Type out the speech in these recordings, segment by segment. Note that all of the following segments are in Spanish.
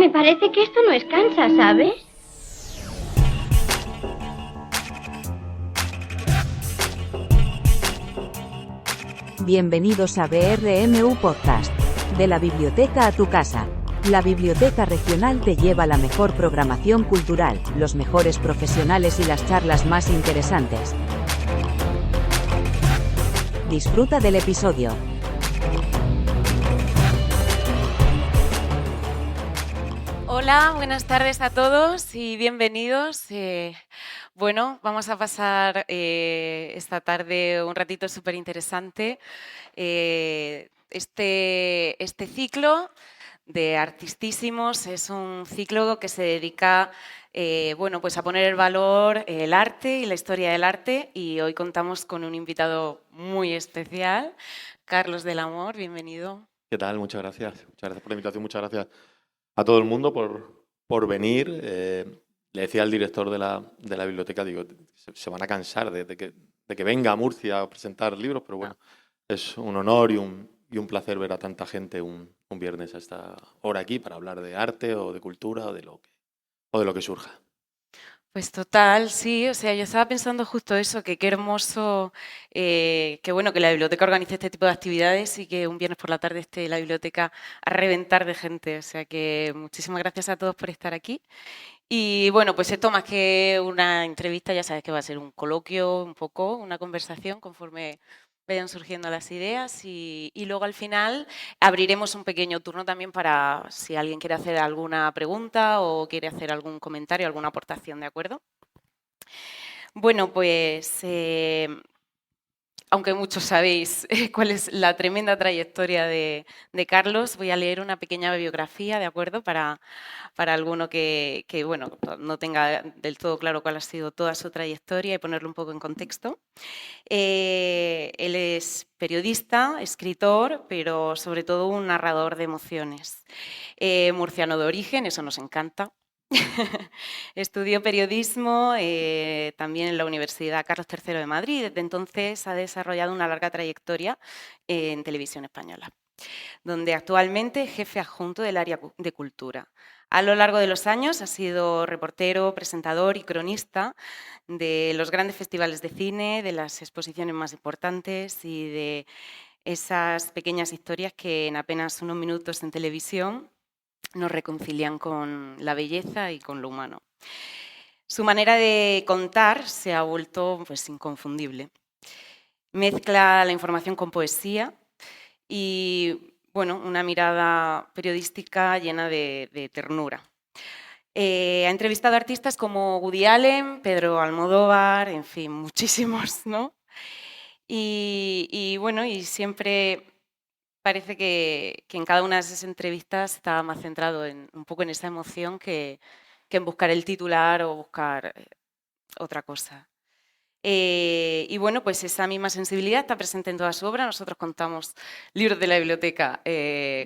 Me parece que esto no es Kansas, ¿sabes? Bienvenidos a BRMU Podcast. De la biblioteca a tu casa. La Biblioteca Regional te lleva la mejor programación cultural, los mejores profesionales y las charlas más interesantes. Disfruta del episodio. Hola, buenas tardes a todos y bienvenidos. Bueno, vamos a pasar esta tarde un ratito súper interesante. Este ciclo de Artistísimos es un ciclo que se dedica bueno, pues a poner en valor el arte y la historia del arte, y hoy contamos con un invitado muy especial, Carlos del Amor, bienvenido. ¿Qué tal? Muchas gracias. Muchas gracias por la invitación, muchas gracias a todo el mundo por venir. Le decía al director de la biblioteca, digo, se van a cansar de que venga a Murcia a presentar libros, pero bueno, es un honor y un placer ver a tanta gente un viernes a esta hora aquí para hablar de arte o de cultura o de lo que surja. Pues total, sí, o sea, yo estaba pensando justo eso, que qué hermoso, que bueno, que la biblioteca organice este tipo de actividades y que un viernes por la tarde esté la biblioteca a reventar de gente, o sea que muchísimas gracias a todos por estar aquí. Y bueno, pues esto más que una entrevista, ya sabes que va a ser un coloquio, un poco, una conversación conforme vayan surgiendo las ideas, y luego al final abriremos un pequeño turno también para si alguien quiere hacer alguna pregunta o quiere hacer algún comentario, alguna aportación, ¿de acuerdo? Bueno, pues aunque muchos sabéis cuál es la tremenda trayectoria de Carlos, voy a leer una pequeña biografía, ¿de acuerdo? Para alguno que, bueno, no tenga del todo claro cuál ha sido toda su trayectoria y ponerlo un poco en contexto. Él es periodista, escritor, pero sobre todo un narrador de emociones. Murciano de origen, eso nos encanta. Estudió periodismo también en la Universidad Carlos III de Madrid. Desde entonces ha desarrollado una larga trayectoria en Televisión Española, donde actualmente es jefe adjunto del área de cultura. A lo largo de los años ha sido reportero, presentador y cronista de los grandes festivales de cine, de las exposiciones más importantes y de esas pequeñas historias que en apenas unos minutos en televisión nos reconcilian con la belleza y con lo humano. Su manera de contar se ha vuelto pues inconfundible. Mezcla la información con poesía y bueno, una mirada periodística llena de ternura. Ha entrevistado a artistas como Woody Allen, Pedro Almodóvar, en fin, muchísimos, ¿no? Y bueno, y siempre parece que en cada una de esas entrevistas estaba más centrado un poco en esa emoción que en buscar el titular o buscar otra cosa. Y bueno, pues esa misma sensibilidad está presente en toda su obra. Nosotros contamos libros de la biblioteca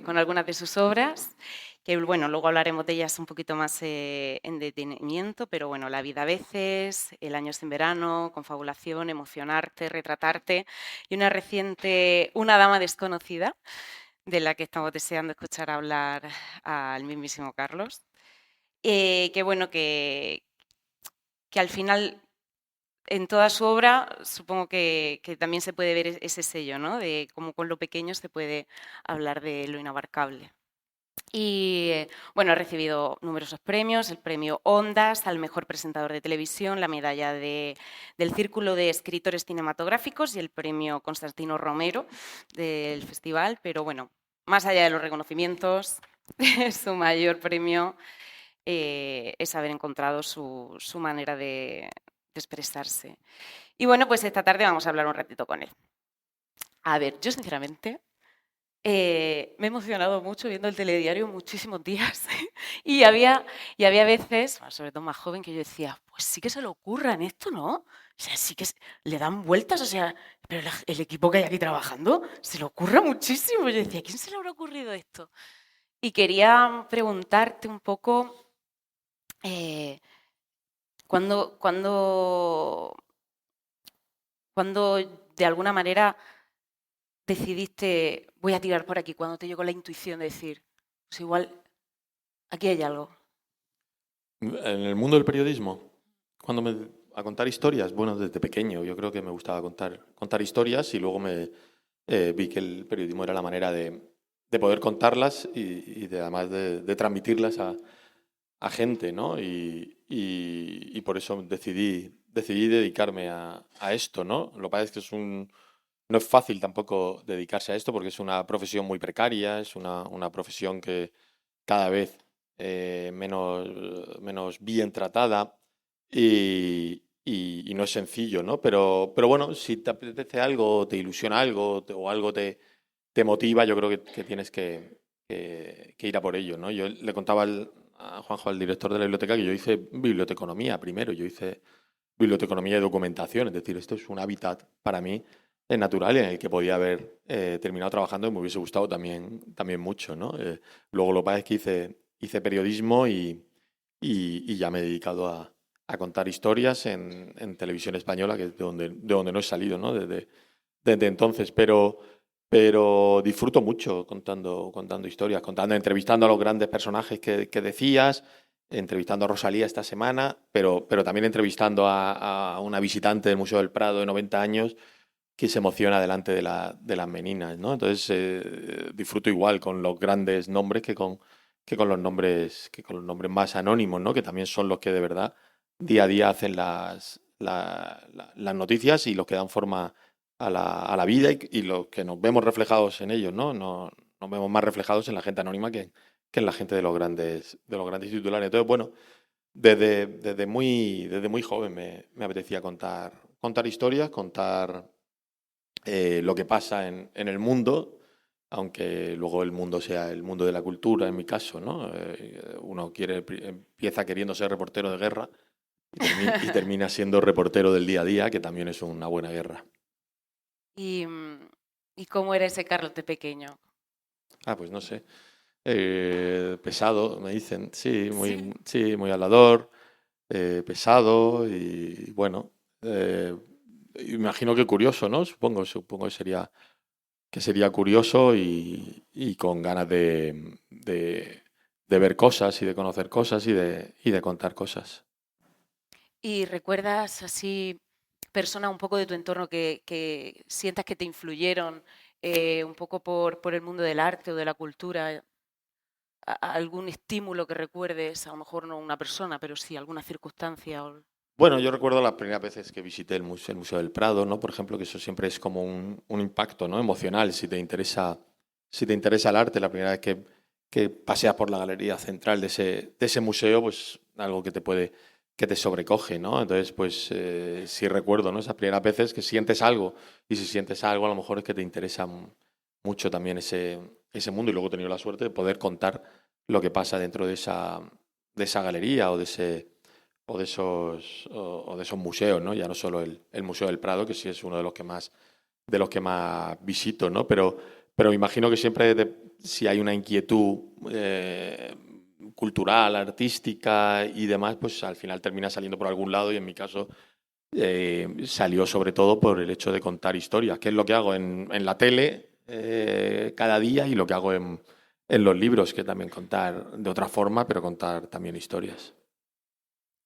con algunas de sus obras, que bueno, luego hablaremos de ellas un poquito más en detenimiento, pero bueno, La vida a veces, El año sin verano, Confabulación, Emocionarte, Retratarte, y una reciente Una dama desconocida, de la que estamos deseando escuchar hablar al mismísimo Carlos. Que bueno, que al final en toda su obra supongo que también se puede ver ese sello, ¿no? De cómo con lo pequeño se puede hablar de lo inabarcable. Y bueno, ha recibido numerosos premios, el premio Ondas al mejor presentador de televisión, la medalla del Círculo de Escritores Cinematográficos y el premio Constantino Romero del festival. Pero bueno, más allá de los reconocimientos, su mayor premio es haber encontrado su manera de expresarse. Y bueno, pues esta tarde vamos a hablar un ratito con él. A ver, yo sinceramente me he emocionado mucho viendo el telediario muchísimos días y había veces, sobre todo más joven, que yo decía, pues sí que se le ocurra en esto, ¿no? O sea, sí que le dan vueltas, o sea, pero el equipo que hay aquí trabajando se le ocurra muchísimo. Yo decía, ¿a quién se le habrá ocurrido esto? Y quería preguntarte un poco, cuando de alguna manera decidiste, voy a tirar por aquí, cuando te llegó la intuición de decir, pues igual Aquí hay algo. En el mundo del periodismo, a contar historias, bueno, desde pequeño yo creo que me gustaba contar historias y luego vi que el periodismo era la manera de poder contarlas y además de transmitirlas a gente, ¿no? Y por eso decidí dedicarme a esto, ¿no? Lo que pasa es que no es fácil tampoco dedicarse a esto porque es una profesión muy precaria, es una profesión que cada vez menos bien tratada y no es sencillo, ¿no? Pero bueno, si te apetece algo, te ilusiona algo o algo te motiva, yo creo que tienes que ir a por ello, ¿no? Yo le contaba a Juanjo, al director de la biblioteca, que yo hice biblioteconomía primero, yo hice biblioteconomía y documentación, es decir, esto es un hábitat para mí natural en el que podía haber terminado trabajando y me hubiese gustado también mucho, ¿no? Luego lo que pasa es que hice periodismo y ya me he dedicado a contar historias en televisión española, que es de donde no he salido, ¿no? Desde entonces, pero disfruto mucho contando historias, entrevistando a los grandes personajes que decías, entrevistando a Rosalía esta semana, pero también entrevistando a una visitante del Museo del Prado de 90 años que se emociona delante de las meninas, ¿no? Entonces disfruto igual con los grandes nombres que con los nombres más anónimos, ¿no? Que también son los que de verdad día a día hacen las noticias y los que dan forma a la vida y los que nos vemos reflejados en ellos, ¿no? Nos vemos más reflejados en la gente anónima que en la gente de los grandes titulares. Entonces, bueno, desde muy joven me apetecía contar historias, contar lo que pasa en el mundo, aunque luego el mundo sea el mundo de la cultura, en mi caso, ¿no? Uno empieza queriendo ser reportero de guerra y termina siendo reportero del día a día, que también es una buena guerra. ¿Y cómo era ese Carlos de pequeño? Pues no sé. Pesado, me dicen. Sí, muy hablador, pesado y bueno, imagino que curioso, ¿no? Supongo que sería curioso y con ganas de ver cosas y de conocer cosas y de contar cosas. ¿Y recuerdas así personas un poco de tu entorno que sientas que te influyeron un poco por el mundo del arte o de la cultura? ¿Algún estímulo que recuerdes? A lo mejor no una persona, pero sí alguna circunstancia. Bueno, yo recuerdo las primeras veces que visité el Museo del Prado, ¿no? Por ejemplo, que eso siempre es como un impacto, ¿no? Emocional, si te interesa el arte. La primera vez que paseas por la galería central de ese museo, pues algo que te sobrecoge, ¿no? Entonces, pues sí recuerdo, ¿no? Esas primeras veces que sientes algo, y si sientes algo a lo mejor es que te interesa mucho también ese mundo, y luego he tenido la suerte de poder contar lo que pasa dentro de esa galería o de esos museos, ¿no? Ya no solo el Museo del Prado, que sí es uno de los que más visito, ¿no? Pero me imagino que siempre si hay una inquietud cultural, artística y demás, pues al final termina saliendo por algún lado, y en mi caso salió sobre todo por el hecho de contar historias, que es lo que hago en la tele cada día, y lo que hago en los libros, que también contar de otra forma, pero contar también historias.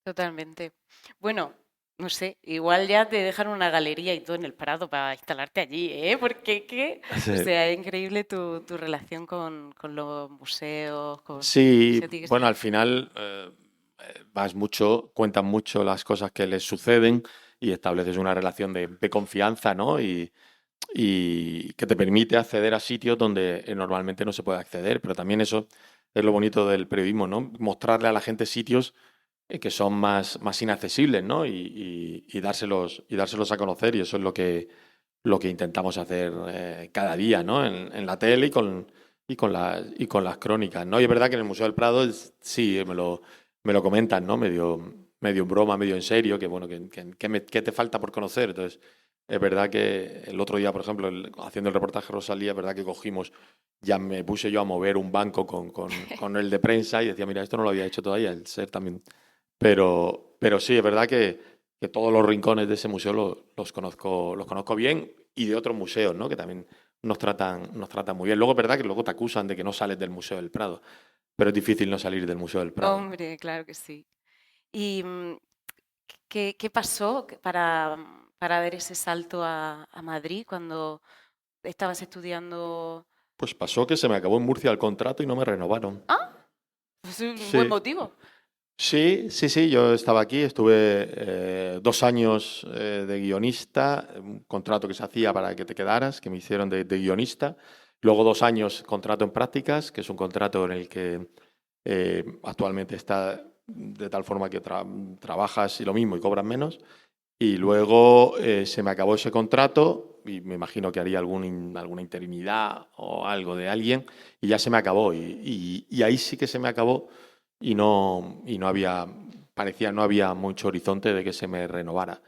Totalmente. Bueno, no sé, igual ya te dejan una galería y todo en el Prado para instalarte allí, ¿eh? Porque Sí. o sea, es increíble tu relación con los museos. Sí, o sea, bueno, al final vas mucho, cuentas mucho las cosas que les suceden y estableces una relación de confianza, ¿no? Y que te permite acceder a sitios donde normalmente no se puede acceder, pero también eso es lo bonito del periodismo, ¿no? Mostrarle a la gente sitios que son más inaccesibles, ¿no? Y dárselos a conocer, y eso es lo que intentamos hacer cada día, ¿no? En la tele y con las crónicas, ¿no? Y es verdad que en el Museo del Prado sí me lo comentan, ¿no? Medio en broma, medio en serio, que bueno, ¿qué te falta por conocer? Entonces, es verdad que el otro día, por ejemplo, haciendo el reportaje Rosalía, es verdad que ya me puse yo a mover un banco con el de prensa y decía, mira, esto no lo había hecho todavía, el ser también. Pero sí, es verdad que todos los rincones de ese museo los conozco bien, y de otros museos, ¿no? Que también nos tratan muy bien. Luego es verdad que luego te acusan de que no sales del Museo del Prado. pero es difícil no salir del Museo del Prado. Hombre, claro que sí. ¿Y qué pasó para dar ese salto a Madrid cuando estabas estudiando? Pues pasó que se me acabó en Murcia el contrato y no me renovaron. Ah, pues es un buen Sí, motivo. sí, yo estaba aquí, estuve 2 años de guionista, un contrato que se hacía para que te quedaras, que me hicieron de guionista. Luego 2 años contrato en prácticas, que es un contrato en el que actualmente está de tal forma que trabajas y lo mismo y cobras menos. Y luego se me acabó ese contrato y me imagino que haría alguna interinidad o algo de alguien y ya se me acabó. Y ahí sí que se me acabó y no había, parecía no había mucho horizonte de que se me renovara.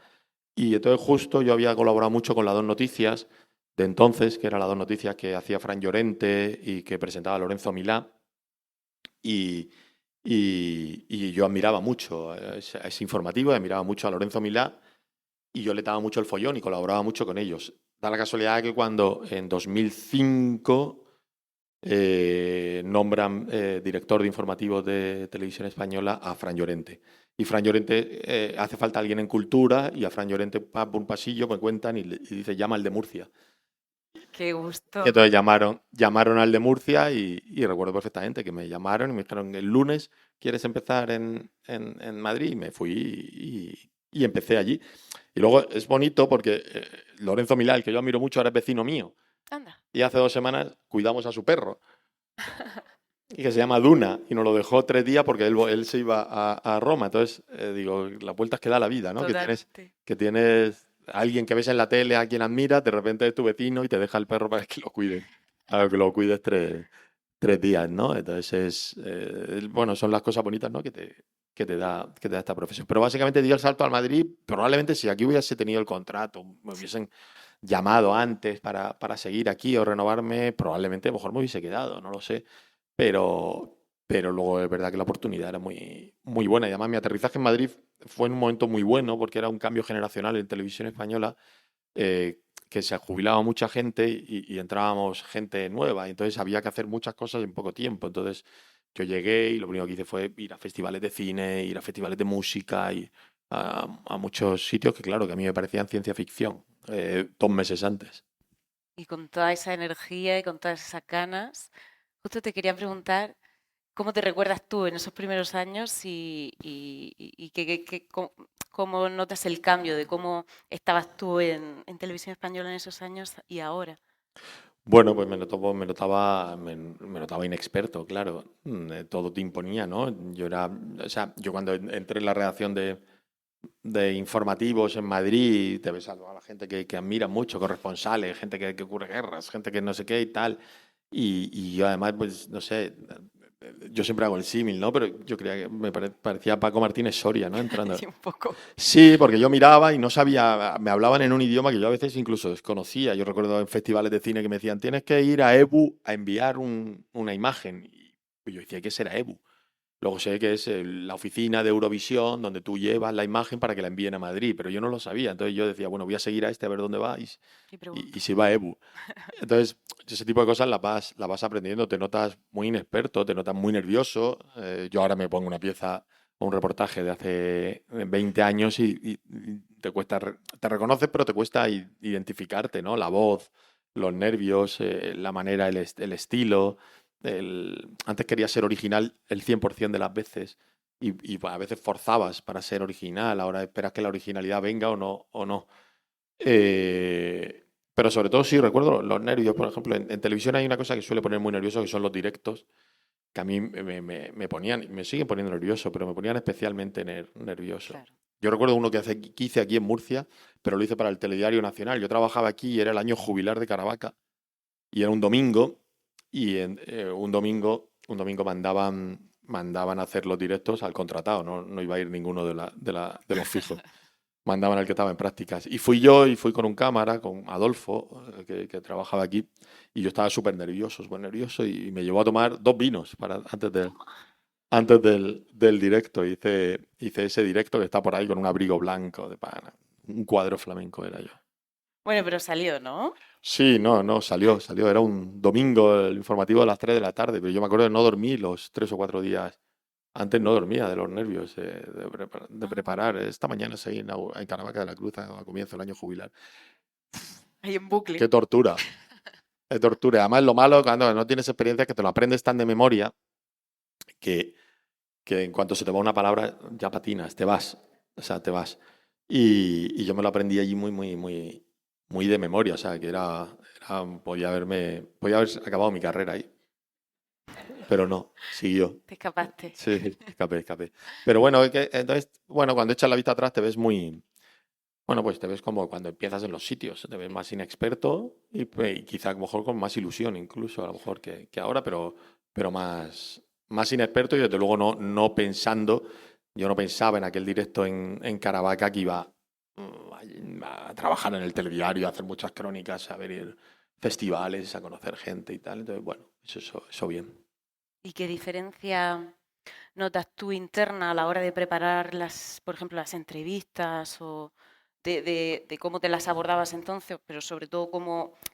Y entonces justo yo había colaborado mucho con las Dos Noticias de entonces, que era las Dos Noticias que hacía Fran Llorente y que presentaba Lorenzo Milá. Y yo admiraba mucho a ese informativo, admiraba mucho a Lorenzo Milá y yo le daba mucho el follón y colaboraba mucho con ellos. Da la casualidad que cuando en 2005 nombran director de informativos de Televisión Española a Fran Llorente. Y Fran Llorente, hace falta alguien en cultura y a Fran Llorente va por un pasillo, me cuentan y dice, llama al de Murcia. Qué gusto. Y entonces llamaron al de Murcia y recuerdo perfectamente que me llamaron y me dijeron, el lunes quieres empezar en Madrid, y me fui y empecé allí. Y luego es bonito porque Lorenzo Milá, el que yo admiro mucho, ahora es vecino mío. Anda. Y hace 2 semanas cuidamos a su perro, y que se llama Duna, y nos lo dejó 3 días porque él se iba a Roma. Entonces, digo, las vueltas que da la vida, ¿no? Totalmente. Que tienes a alguien que ves en la tele, a quien admiras, de repente es tu vecino y te deja el perro para que lo cuide. Para que lo cuides 3 días, ¿no? Entonces, bueno, son las cosas bonitas, ¿no? Que te da esta profesión. Pero básicamente di el salto al Madrid. Probablemente si aquí hubiese tenido el contrato, me hubiesen llamado antes para seguir aquí o renovarme, probablemente a lo mejor me hubiese quedado, no lo sé. Pero luego es verdad que la oportunidad era muy, muy buena. Y además mi aterrizaje en Madrid fue en un momento muy bueno porque era un cambio generacional en Televisión Española, que se jubilaba mucha gente y entrábamos gente nueva. Y entonces había que hacer muchas cosas en poco tiempo. Entonces yo llegué y lo primero que hice fue ir a festivales de cine, ir a festivales de música y a muchos sitios que, claro, que a mí me parecían ciencia ficción 2 meses antes. Y con toda esa energía y con todas esas ganas, justo te quería preguntar, ¿cómo te recuerdas tú en esos primeros años y cómo notas el cambio de cómo estabas tú en Televisión Española en esos años y ahora? Bueno, pues me notaba inexperto, claro. Todo te imponía, ¿no? Yo cuando entré en la redacción de informativos en Madrid, te ves a toda la gente que admira mucho, corresponsales, gente que cubre guerras, gente que no sé qué y tal. Y yo además, pues, no sé, yo siempre hago el símil, ¿no? Pero yo creía que me parecía Paco Martínez Soria, ¿no? Entrando. Sí, un poco. Sí, porque yo miraba y no sabía, me hablaban en un idioma que yo a veces incluso desconocía. Yo recuerdo en festivales de cine que me decían, tienes que ir a EBU a enviar una imagen. Y yo decía, ¿qué será EBU? Luego sé que es la oficina de Eurovisión donde tú llevas la imagen para que la envíen a Madrid, pero yo no lo sabía. Entonces yo decía, bueno, voy a seguir a este a ver dónde va Y pregunto. y si va a EBU. Entonces, ese tipo de cosas las vas aprendiendo, te notas muy inexperto, te notas muy nervioso. Yo ahora me pongo una pieza o un reportaje de hace 20 años y te cuesta, te reconoces, pero te cuesta identificarte, ¿no? La voz, los nervios, la manera, el estilo. Antes quería ser original el 100% de las veces y a veces forzabas para ser original, ahora esperas que la originalidad venga o no. Pero sobre todo sí recuerdo los nervios, por ejemplo, en televisión hay una cosa que suele poner muy nervioso, que son los directos, que a mí me ponían, me siguen poniendo nervioso, pero me ponían especialmente nervioso. Claro. Yo recuerdo uno que hice aquí en Murcia, pero lo hice para el Telediario Nacional. Yo trabajaba aquí y era el año jubilar de Caravaca, y era un domingo, y un domingo mandaban a hacer los directos al contratado, no iba a ir ninguno de los fijos. Mandaban al que estaba en prácticas. Y fui con un cámara, con Adolfo, que trabajaba aquí, y yo estaba súper nervioso, y me llevó a tomar 2 vinos antes del directo. Hice ese directo que está por ahí con un abrigo blanco de pana. Un cuadro flamenco era yo. Bueno, pero salió, ¿no? Sí, no, salió. Era un domingo el informativo a las 3 de la tarde, pero yo me acuerdo de no dormir los 3 o 4 días. Antes no dormía de los nervios de Ah, preparar. Esta mañana seguí en Caravaca de la Cruz a comienzo del año jubilar. ahí en bucle. Qué tortura, qué tortura. Además, lo malo cuando no tienes experiencia es que te lo aprendes tan de memoria que, que en cuanto se te va una palabra ya patinas, te vas. O sea, te vas. Y yo me lo aprendí allí muy de memoria. O sea, que podía haber acabado mi carrera ahí. Pero no, siguió. Te escapaste. Sí, escapé. Pero bueno, entonces, bueno, cuando echas la vista atrás te ves bueno, pues te ves como cuando empiezas en los sitios, te ves más inexperto y quizá a lo mejor con más ilusión incluso, a lo mejor que ahora, pero más inexperto y desde luego no pensando, yo no pensaba en aquel directo en Caravaca que iba a trabajar en el telediario, a hacer muchas crónicas, a ver festivales, a conocer gente y tal. Entonces, bueno, eso bien. ¿Y qué diferencia notas tú interna a la hora de preparar por ejemplo, las entrevistas o de cómo te las abordabas entonces, pero sobre todo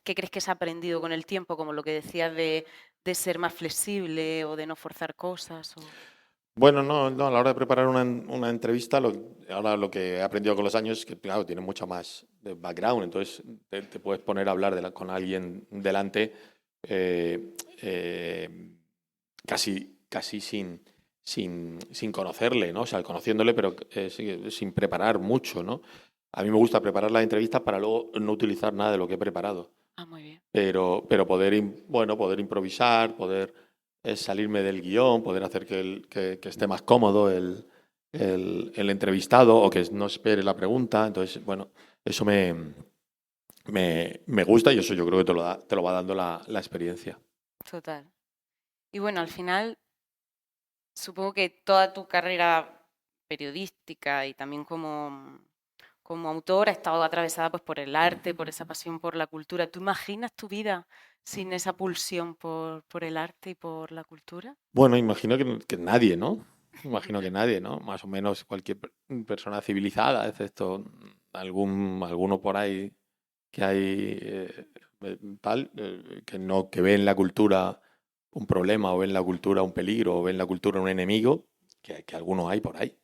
qué crees que se ha aprendido con el tiempo, como lo que decías de ser más flexible o de no forzar cosas? Bueno, no, a la hora de preparar una entrevista, ahora lo que he aprendido con los años es que, claro, tiene mucho más de background, entonces te puedes poner a hablar con alguien delante eh, eh, casi sin conocerle, ¿no? O sea, conociéndole, pero sin preparar mucho, ¿no? A mí me gusta preparar las entrevistas para luego no utilizar nada de lo que he preparado, Ah, muy bien. pero poder improvisar, poder salirme del guión, poder hacer que esté más cómodo el entrevistado o que no espere la pregunta. Entonces, bueno, eso me gusta y eso yo creo que te lo va dando la experiencia. Total. Y bueno, al final, supongo que toda tu carrera periodística y también como autor ha estado atravesada pues, por el arte, por esa pasión por la cultura. ¿Tú imaginas tu vida sin esa pulsión por el arte y por la cultura? Bueno, imagino que nadie, ¿no? Imagino que nadie, ¿no? Más o menos cualquier persona civilizada, excepto alguno por ahí que hay que ve en la cultura un problema o ve en la cultura un peligro o ve en la cultura un enemigo, que algunos hay por ahí.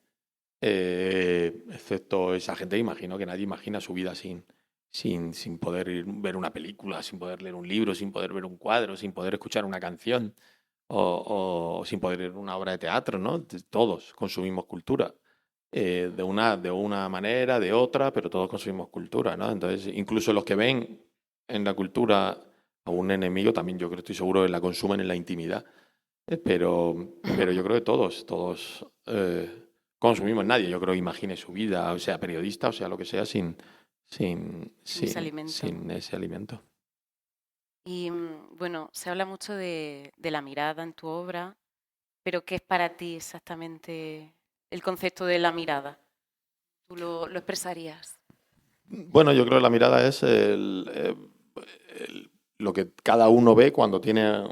Excepto esa gente, imagino que nadie imagina su vida sin poder ver una película, sin poder leer un libro, sin poder ver un cuadro, sin poder escuchar una canción o sin poder ir a una obra de teatro, ¿no? Todos consumimos cultura. De una manera, de otra, pero todos consumimos cultura, ¿no? Entonces, incluso los que ven en la cultura a un enemigo, también yo creo, estoy seguro que la consumen en la intimidad. Pero yo creo que todos consumimos. Nadie, yo creo, imagine su vida, o sea periodista, o sea lo que sea, Sin ese alimento. sin ese alimento. Y bueno, se habla mucho de la mirada en tu obra, pero ¿qué es para ti exactamente el concepto de la mirada? ¿Tú lo expresarías? Bueno, yo creo que la mirada es lo que cada uno ve cuando tiene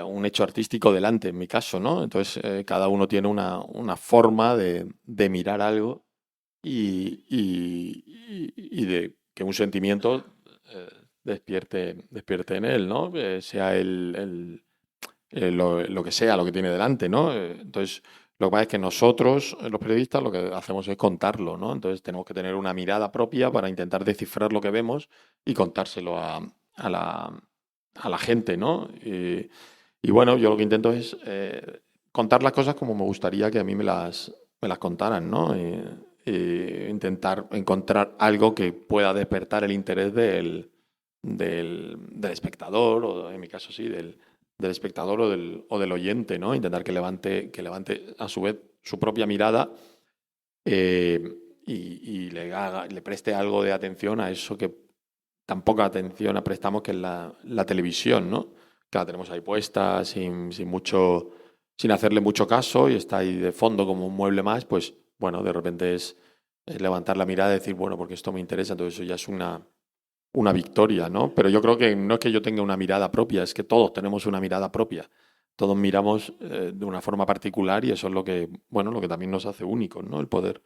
un hecho artístico delante, en mi caso, ¿no? Entonces, cada uno tiene una forma de mirar algo y de que un sentimiento despierte en él, ¿no? Sea lo que sea, lo que tiene delante, ¿no? Entonces, lo que pasa es que nosotros, los periodistas, lo que hacemos es contarlo, ¿no? Entonces, tenemos que tener una mirada propia para intentar descifrar lo que vemos y contárselo a la gente, ¿no? Y bueno, yo lo que intento es contar las cosas como me gustaría que a mí me las contaran, ¿no? Intentar encontrar algo que pueda despertar el interés del espectador, o en mi caso sí, del espectador o del oyente, ¿no? Intentar que levante a su vez su propia mirada y le preste algo de atención a eso que tan poca atención prestamos, que es la televisión, ¿no? Que la tenemos ahí puesta sin hacerle mucho caso y está ahí de fondo como un mueble más, pues bueno, de repente es levantar la mirada y decir, bueno, porque esto me interesa, entonces eso ya es una victoria, ¿no? Pero yo creo que no es que yo tenga una mirada propia, es que todos tenemos una mirada propia. Todos miramos de una forma particular y eso es lo que también nos hace únicos, ¿no? El poder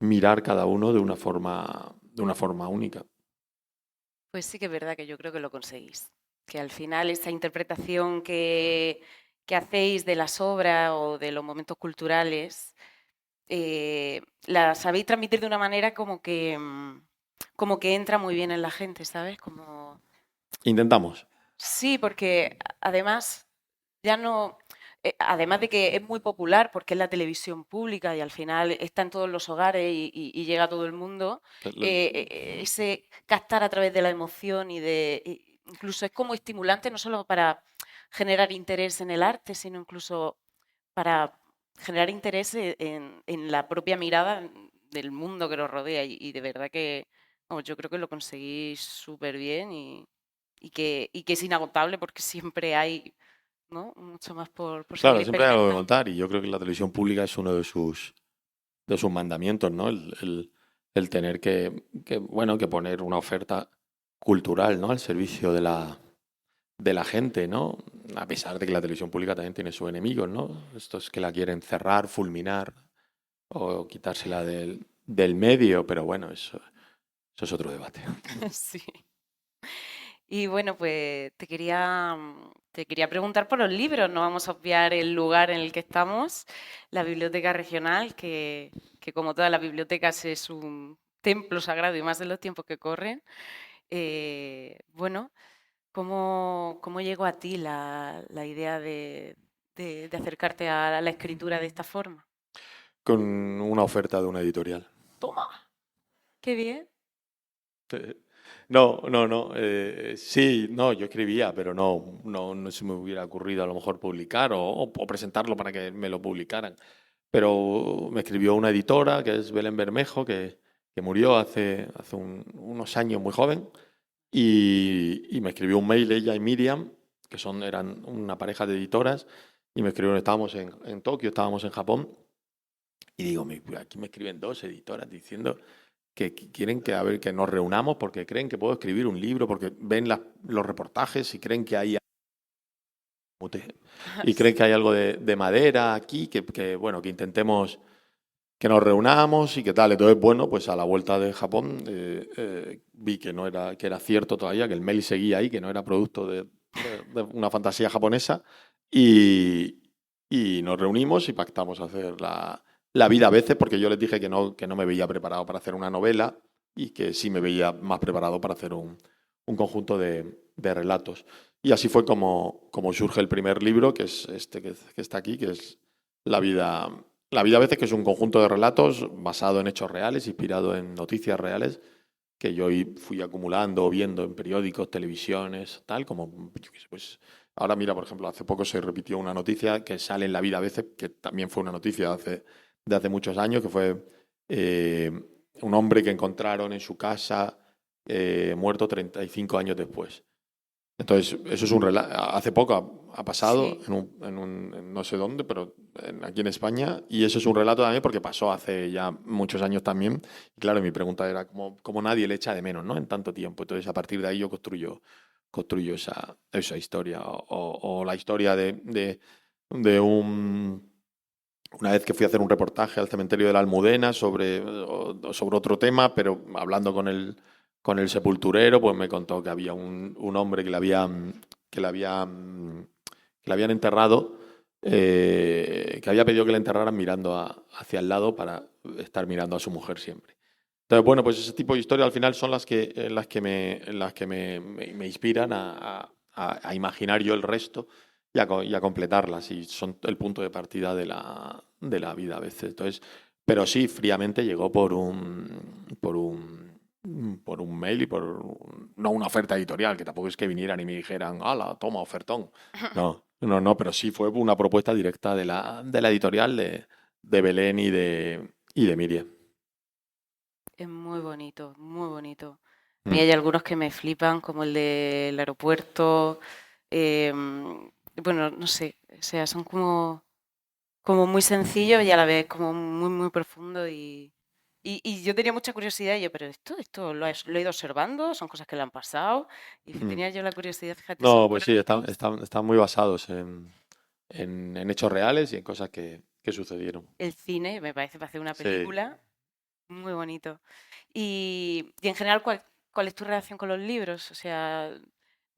mirar cada uno de una forma única. Pues sí que es verdad que yo creo que lo conseguís. Que al final esa interpretación que hacéis de las obras o de los momentos culturales, la sabéis transmitir de una manera como que entra muy bien en la gente, ¿sabes? Como... Intentamos. Sí, porque además ya no... además de que es muy popular porque es la televisión pública y al final está en todos los hogares y llega a todo el mundo, ese captar a través de la emoción incluso es como estimulante no solo para generar interés en el arte, sino incluso para generar interés en la propia mirada del mundo que nos rodea y de verdad que vamos, yo creo que lo conseguís súper bien y que es inagotable porque siempre hay, ¿no? Mucho más por seguir Claro, siempre hay algo que experimentando. contar y yo creo que la televisión pública es uno de sus mandamientos, ¿no? El tener bueno, que poner una oferta cultural, ¿no? Al servicio de la gente, ¿no? A pesar de que la televisión pública también tiene sus enemigos, ¿no? Estos que la quieren cerrar, fulminar o quitársela del medio, pero bueno, eso es otro debate. Sí. Y bueno, pues te quería preguntar por los libros. No vamos a obviar el lugar en el que estamos, la biblioteca regional, que como todas las bibliotecas es un templo sagrado y más en los tiempos que corren. Bueno, ¿cómo llegó a ti la idea de acercarte a la escritura de esta forma? Con una oferta de una editorial. Toma, qué bien. No, no, no. Sí, no, yo escribía, pero no se me hubiera ocurrido a lo mejor publicar o presentarlo para que me lo publicaran. Pero me escribió una editora, que es Belén Bermejo, que murió hace unos años, muy joven, y me escribió un mail ella y Miriam, eran una pareja de editoras, y me escribieron, estábamos en Tokio, estábamos en Japón, y digo, aquí me escriben dos editoras diciendo que quieren que, a ver, que nos reunamos porque creen que puedo escribir un libro, porque ven los reportajes y creen que hay y creen que hay algo de madera aquí, bueno, que intentemos que nos reunamos y que tal. Entonces, bueno, pues a la vuelta de Japón vi que no era, que era cierto todavía, que el mail seguía ahí, que no era producto de una fantasía japonesa y nos reunimos y pactamos hacer la vida a veces, porque yo les dije que no me veía preparado para hacer una novela y que sí me veía más preparado para hacer un conjunto de relatos. Y así fue como surge el primer libro, que es este que está aquí, que es La vida, la vida a veces, que es un conjunto de relatos basado en hechos reales, inspirado en noticias reales, que yo fui acumulando, viendo en periódicos, televisiones, tal, como, yo qué sé, pues ahora mira, por ejemplo, hace poco se repitió una noticia que sale en La vida a veces, que también fue una noticia de hace muchos años, que fue eh, un hombre que encontraron en su casa muerto 35 años después. Entonces, eso es un relato. Hace poco ha pasado Sí. en no sé dónde, pero aquí en España, y eso es un relato también porque pasó hace ya muchos años también. Y claro, mi pregunta era cómo nadie le echa de menos, ¿no? En tanto tiempo. Entonces, a partir de ahí yo construyo esa historia. O la historia de una vez que fui a hacer un reportaje al cementerio de la Almudena sobre otro tema, pero hablando con el sepulturero, pues me contó que había un hombre que le habían enterrado, que había pedido que le enterraran mirando hacia el lado para estar mirando a su mujer siempre. Entonces, bueno, pues ese tipo de historias al final son las que me inspiran a imaginar yo el resto y a completarlas. Y son el punto de partida de la vida a veces. Entonces, pero sí, fríamente llegó por un mail y no una oferta editorial, que tampoco es que vinieran y me dijeran, ¡hala, toma, ofertón! No, pero sí fue una propuesta directa de la editorial de Belén y de Miriam. Es muy bonito, muy bonito. A mí Mm. hay algunos que me flipan, como el del aeropuerto. Bueno, no sé, o sea, son como muy sencillos y a la vez como muy, muy profundo. Y yo tenía mucha curiosidad, y yo, pero esto lo he ido observando, son cosas que le han pasado. Y Mm. tenía yo la curiosidad, fíjate, son No, pues sí, crónicas. están muy basados en hechos reales y en cosas que sucedieron. El cine, me parece, para hacer una Sí. película, muy bonito. Y en general, ¿Cuál es tu relación con los libros? O sea, no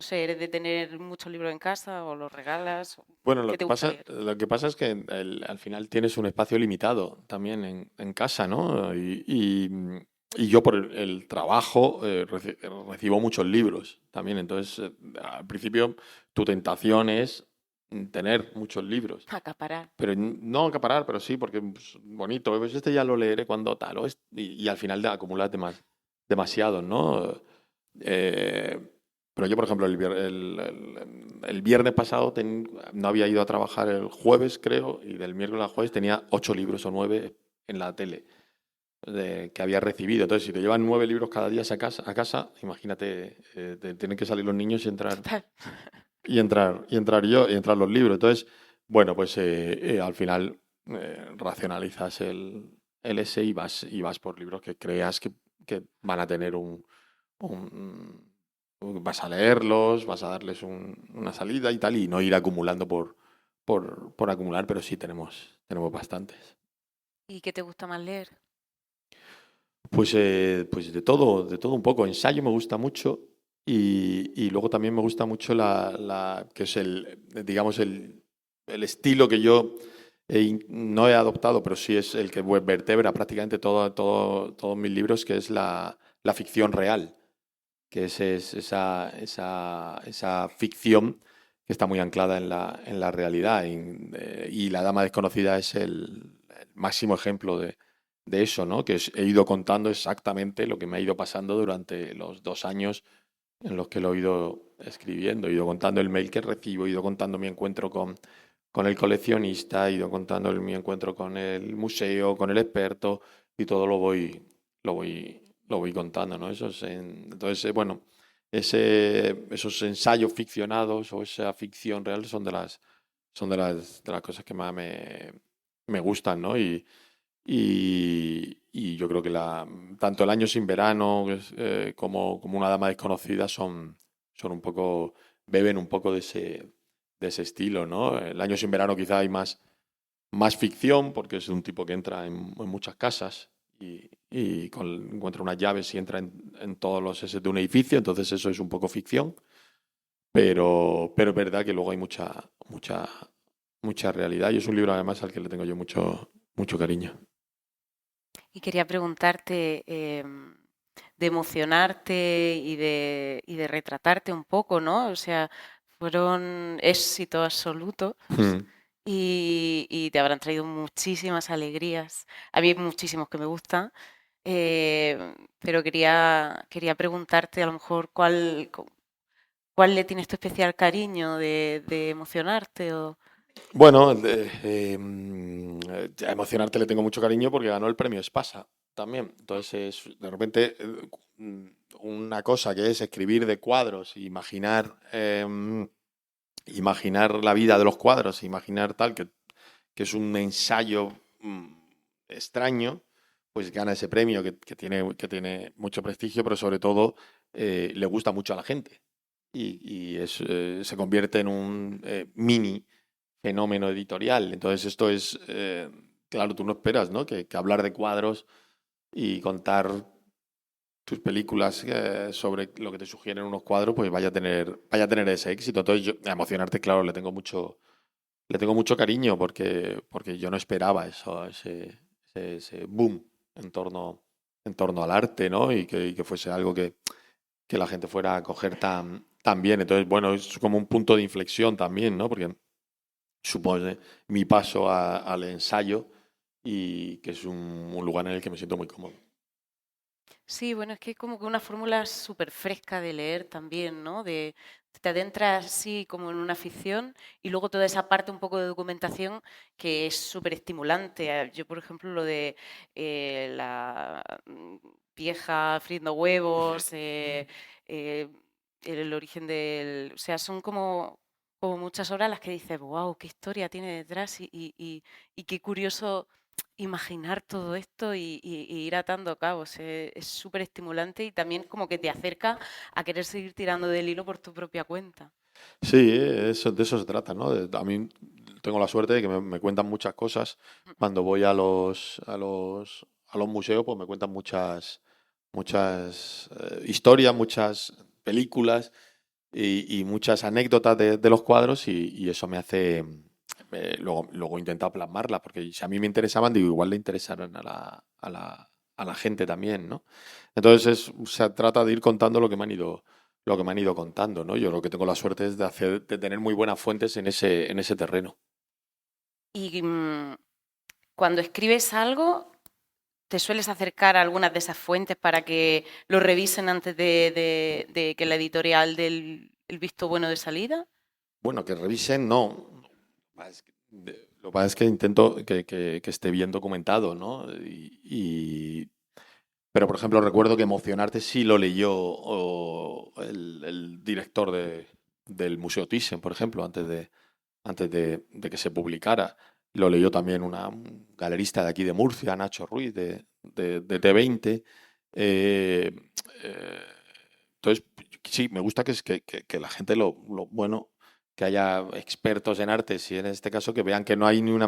sé, ¿eres de tener muchos libros en casa o los regalas? Bueno, ¿Qué te gusta leer? lo que pasa es que al final tienes un espacio limitado también en casa, ¿no? Y yo por el trabajo recibo muchos libros también. Entonces, al principio tu tentación es tener muchos libros. Acaparar. Pero no acaparar, pero sí, porque pues, bonito, pues este ya lo leeré cuando tal, y al final acumulas demasiados, ¿no? Eh, pero yo, por ejemplo, el viernes pasado no había ido a trabajar el jueves, creo, y del miércoles al jueves tenía 8 libros o 9 en la tele que había recibido. Entonces, si te llevan 9 libros cada día a casa, imagínate, tienen que salir los niños y entrar Total. y entrar los libros. Entonces, bueno, pues al final racionalizas el ese y vas por libros que creas que van a tener vas a leerlos, vas a darles una salida y tal, y no ir acumulando por acumular, pero sí tenemos bastantes. ¿Y qué te gusta más leer? Pues de todo un poco. Ensayo me gusta mucho y luego también me gusta mucho que es digamos, el estilo que yo no he adoptado, pero sí es el que vertebra prácticamente todos mis libros, que es la ficción real, que es esa ficción que está muy anclada en la realidad. Y La Dama Desconocida es el máximo ejemplo de eso, ¿no? He ido contando exactamente lo que me ha ido pasando durante los 2 años en los que lo he ido escribiendo. He ido contando el mail que recibo, he ido contando mi encuentro con el coleccionista, he ido contando mi encuentro con el museo, con el experto, y todo lo voy contando, ¿no? Entonces, bueno, esos ensayos ficcionados o esa ficción real son de las cosas que más me gustan, ¿no? Y yo creo que tanto El año sin verano como Una dama desconocida son un poco, beben un poco de ese estilo, ¿no? El año sin verano quizá hay más ficción, porque es un tipo que entra en muchas casas y encuentra unas llaves y entra en todos los S de un edificio, entonces eso es un poco ficción, pero es verdad que luego hay mucha realidad, y es un libro además al que le tengo yo mucho cariño. Y quería preguntarte de emocionarte y de retratarte un poco, ¿no? O sea, fueron éxito absoluto Mm. y te habrán traído muchísimas alegrías. A mí hay muchísimos que me gustan, pero quería preguntarte a lo mejor cuál le tienes tu especial cariño de emocionarte o... Bueno, a Emocionarte le tengo mucho cariño porque ganó el premio Espasa también. Entonces, de repente, una cosa que es escribir de cuadros, imaginar la vida de los cuadros, imaginar tal, que es un ensayo extraño, pues gana ese premio que tiene mucho prestigio, pero sobre todo le gusta mucho a la gente. Se convierte en un mini fenómeno editorial. Entonces esto es, claro, tú no esperas, ¿no? Que hablar de cuadros y contar tus películas sobre lo que te sugieren unos cuadros, pues vaya a tener ese éxito. Entonces a Emocionarte, claro, le tengo mucho cariño porque yo no esperaba ese boom en torno al arte, ¿no? Y que fuese algo que la gente fuera a coger tan bien. Entonces, bueno, es como un punto de inflexión también, ¿no? Porque supone mi paso al ensayo, y que es un lugar en el que me siento muy cómodo. Sí, bueno, es que es como que una fórmula súper fresca de leer también, ¿no? Te adentras así como en una ficción y luego toda esa parte un poco de documentación que es súper estimulante. Yo, por ejemplo, lo de la vieja friendo huevos, eh, el origen del... O sea, son como muchas horas las que dices, wow, qué historia tiene detrás y qué curioso imaginar todo esto y ir atando cabos. Es súper estimulante y también como que te acerca a querer seguir tirando del hilo por tu propia cuenta. Sí, de eso se trata, ¿no? A mí tengo la suerte de que me cuentan muchas cosas. Cuando voy a los museos, pues me cuentan muchas muchas historias, muchas películas y muchas anécdotas de los cuadros y eso me hace... luego he intentado plasmarlas, porque si a mí me interesaban, digo, igual le interesarán a la gente también, ¿no? Entonces se trata de ir contando lo que me han ido contando, ¿no? Yo lo que tengo la suerte es de tener muy buenas fuentes en ese terreno. Y cuando escribes algo, ¿te sueles acercar a algunas de esas fuentes para que lo revisen antes de que la editorial dé el visto bueno de salida? Bueno, que revisen, no. Lo que pasa es que intento que esté bien documentado, ¿no? Pero, por ejemplo, recuerdo que Emocionarte sí lo leyó el director del Museo Thyssen, por ejemplo, antes de que se publicara. Lo leyó también un galerista de aquí de Murcia, Nacho Ruiz, de T20. Entonces, sí, me gusta que la gente bueno, que haya expertos en artes y en este caso que vean que no hay ni una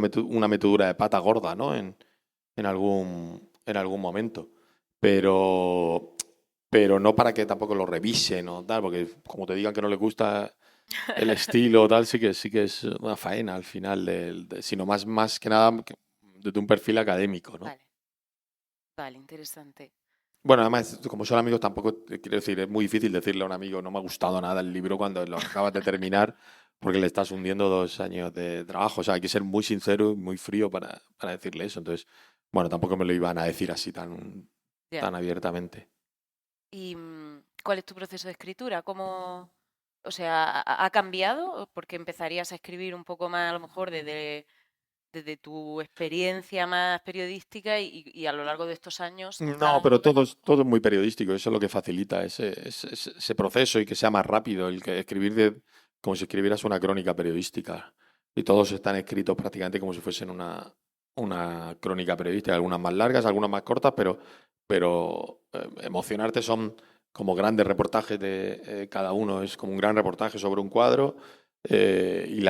metedura de pata gorda, ¿no? En algún momento. Pero no para que tampoco lo revisen o tal, porque como te digan que no les gusta el estilo o tal, sí que es una faena al final, sino más que nada desde un perfil académico, ¿no? Vale, interesante. Bueno, además, como son amigos, tampoco, quiero decir, es muy difícil decirle a un amigo no me ha gustado nada el libro cuando lo acabas de terminar porque le estás hundiendo 2 años de trabajo. O sea, hay que ser muy sincero y muy frío para decirle eso. Entonces, bueno, tampoco me lo iban a decir así tan abiertamente. ¿Y cuál es tu proceso de escritura? ¿Cómo, o sea, ha cambiado? Porque empezarías a escribir un poco más, a lo mejor, desde tu experiencia más periodística y a lo largo de estos años. No, pero todo es muy periodístico. Eso es lo que facilita ese proceso y que sea más rápido. El que escribir como si escribieras una crónica periodística. Y todos están escritos prácticamente como si fuesen una crónica periodística. Algunas más largas, algunas más cortas, pero Emocionarte son como grandes reportajes de cada uno. Es como un gran reportaje sobre un cuadro. Y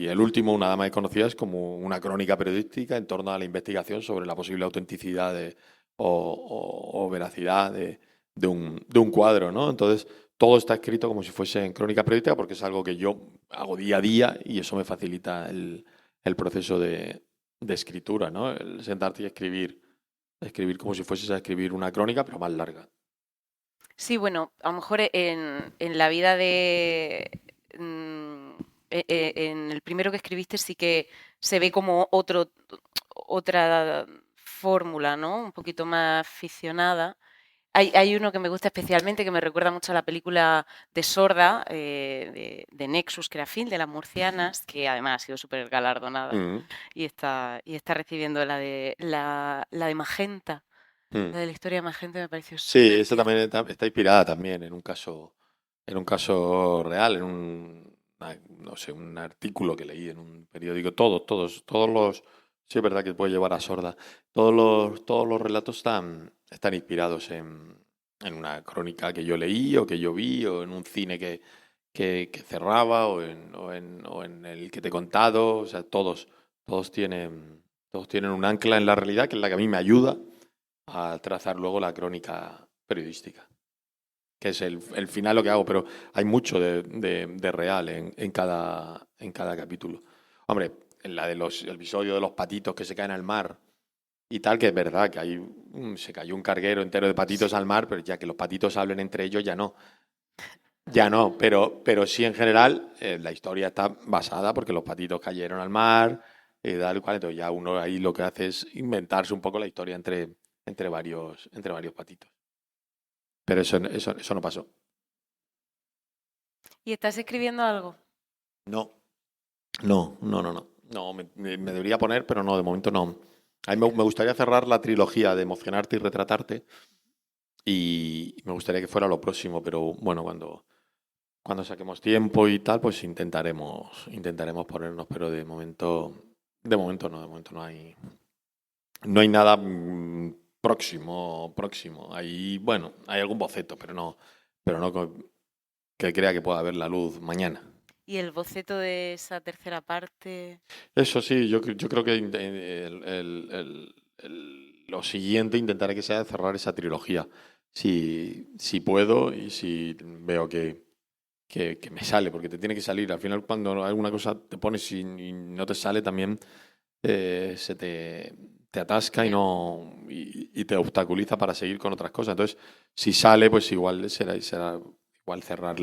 el último, Una dama desconocida, es como una crónica periodística en torno a la investigación sobre la posible autenticidad o veracidad de un cuadro, ¿no? Entonces, todo está escrito como si fuese en crónica periodística porque es algo que yo hago día a día y eso me facilita el proceso de escritura, ¿no? El sentarte y escribir como si fueses a escribir una crónica, pero más larga. Sí, bueno, a lo mejor en la vida en el primero que escribiste sí que se ve como otra fórmula, ¿no? Un poquito más ficcionada. Hay uno que me gusta especialmente, que me recuerda mucho a la película de Sorda, de Nexus, que era Film, de las murcianas, que además ha sido súper galardonada y está recibiendo la de Magenta. La de la historia de Magenta me pareció súper. Sí, esa también está inspirada también en un caso real, no sé, un artículo que leí en un periódico. Todos los, sí es verdad que puede llevar a Sorda. Todos los relatos están inspirados en una crónica que yo leí o que yo vi o en un cine que cerraba o en el que te he contado. O sea, todos tienen un ancla en la realidad que es la que a mí me ayuda a trazar luego la crónica periodística, que es el final lo que hago, pero hay mucho de real en cada capítulo. Hombre, en el episodio de los patitos que se caen al mar y tal, que es verdad que se cayó un carguero entero de patitos al mar, pero ya que los patitos hablen entre ellos, ya no. Ya no, pero sí en general la historia está basada porque los patitos cayeron al mar y tal cual, entonces ya uno ahí lo que hace es inventarse un poco la historia entre varios patitos. Pero eso no pasó. ¿Y estás escribiendo algo? No, me debería poner, pero no, de momento no. A mí me gustaría cerrar la trilogía de Emocionarte y Retratarte y me gustaría que fuera lo próximo, pero bueno, cuando saquemos tiempo y tal, pues intentaremos ponernos, pero de momento no hay nada próximo. Hay, bueno, hay algún boceto, pero no que crea que pueda ver la luz mañana. ¿Y el boceto de esa tercera parte? Eso sí, yo creo que lo siguiente intentaré que sea cerrar esa trilogía. Si puedo y si veo que me sale, porque te tiene que salir. Al final, cuando alguna cosa te pones y no te sale, también se te atasca y te obstaculiza para seguir con otras cosas. Entonces, si sale, pues igual será igual cerrar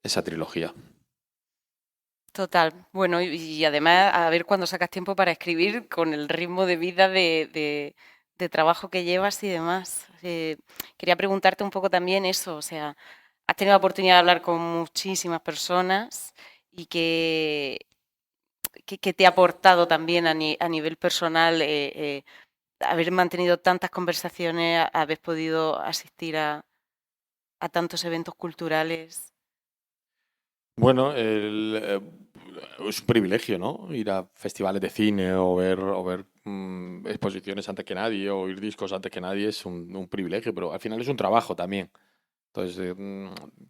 esa trilogía. Total. Bueno, y además a ver cuándo sacas tiempo para escribir con el ritmo de vida de trabajo que llevas y demás. Quería preguntarte un poco también eso, o sea, has tenido la oportunidad de hablar con muchísimas personas y que te ha aportado también a nivel personal haber mantenido tantas conversaciones, haber podido asistir a tantos eventos culturales. Bueno, es un privilegio, ¿no? Ir a festivales de cine o ver exposiciones antes que nadie o oír discos antes que nadie es un privilegio, pero al final es un trabajo también. Entonces,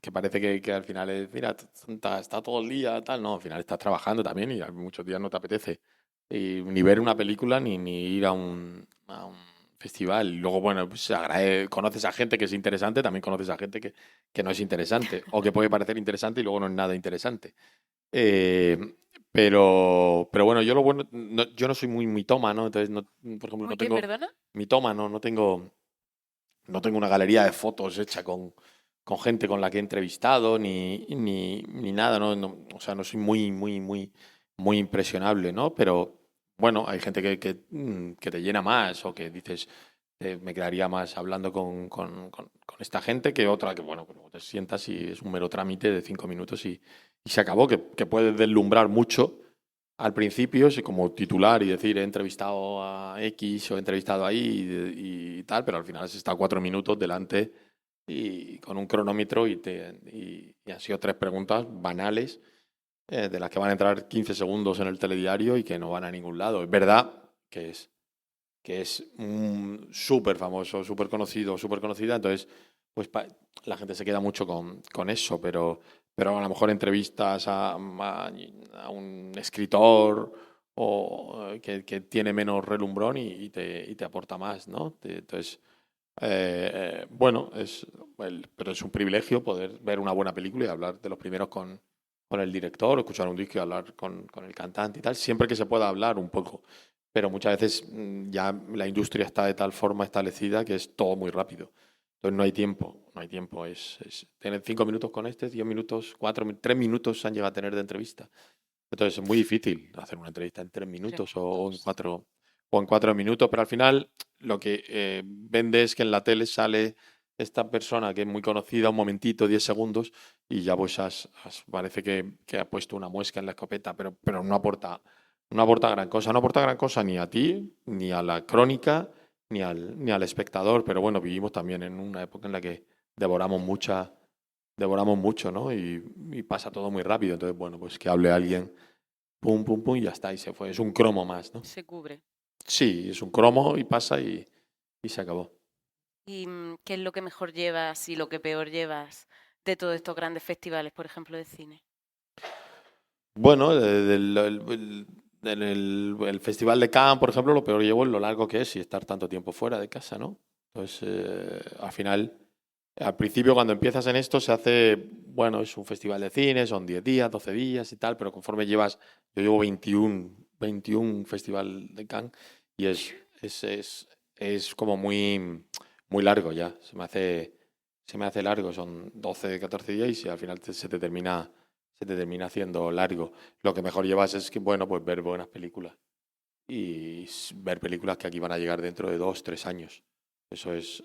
que parece que al final es, mira, está todo el día, tal, no, al final estás trabajando también y a muchos días no te apetece ni ver una película ni ir a un festival. Y luego, bueno, pues conoces a gente que es interesante, también conoces a gente que no es interesante o que puede parecer interesante y luego no es nada interesante. Eh, pero bueno, yo no soy muy mitómano, entonces, por ejemplo, ¿Muy no qué, tengo perdona? mitómano, no tengo una galería de fotos hecha con gente con la que he entrevistado ni nada, ¿no? O sea, no soy muy impresionable, ¿no? Pero bueno, hay gente que te llena más o que dices, me quedaría más hablando con esta gente que otra que, bueno, pues te sientas y es un mero trámite de 5 minutos y se acabó, que puede deslumbrar mucho al principio, sí, como titular y decir he entrevistado a X o he entrevistado ahí y tal, pero al final has estado 4 minutos delante y con un cronómetro y han sido 3 preguntas banales de las que van a entrar 15 segundos en el telediario y que no van a ningún lado. Es verdad que es súper famoso, súper conocido, súper conocida, entonces pues la gente se queda mucho con eso, pero a lo mejor entrevistas a un escritor o que tiene menos relumbrón y te aporta más, ¿no? Entonces, bueno, pero es un privilegio poder ver una buena película y hablar de los primeros con el director, o escuchar un disco y hablar con el cantante y tal, siempre que se pueda hablar un poco. Pero muchas veces ya la industria está de tal forma establecida que es todo muy rápido. Entonces no hay tiempo, no hay tiempo. Tener 5 minutos con 10 minutos, 3 minutos han llegado a tener de entrevista. Entonces es muy difícil hacer una entrevista en 3 minutos o en 4 minutos, pero al final lo que vende es que en la tele sale esta persona que es muy conocida, un momentito, 10 segundos, y ya pues parece que ha puesto una muesca en la escopeta, pero no aporta gran cosa. No aporta gran cosa ni a ti, ni a la crónica, ni al espectador, pero bueno, vivimos también en una época en la que devoramos mucho, ¿no? Y pasa todo muy rápido, entonces bueno, pues que hable alguien, pum, pum, pum, y ya está, y se fue. Es un cromo más, ¿no? Se cubre. Sí, es un cromo y pasa y se acabó. ¿Y qué es lo que mejor llevas y lo que peor llevas de todos estos grandes festivales, por ejemplo, de cine? Bueno, el Festival de Cannes, por ejemplo, lo peor llevo es lo largo que es y estar tanto tiempo fuera de casa, ¿no? Entonces, al final, al principio cuando empiezas en esto se hace, bueno, es un festival de cine, son 10 días, 12 días y tal, pero conforme yo llevo 21 Festival de Cannes y es como muy largo ya, se me hace largo, son 12, 14 días y al final se te termina haciendo largo. Lo que mejor llevas es que, bueno, pues ver buenas películas y ver películas que aquí van a llegar dentro de 2, 3 años. Eso es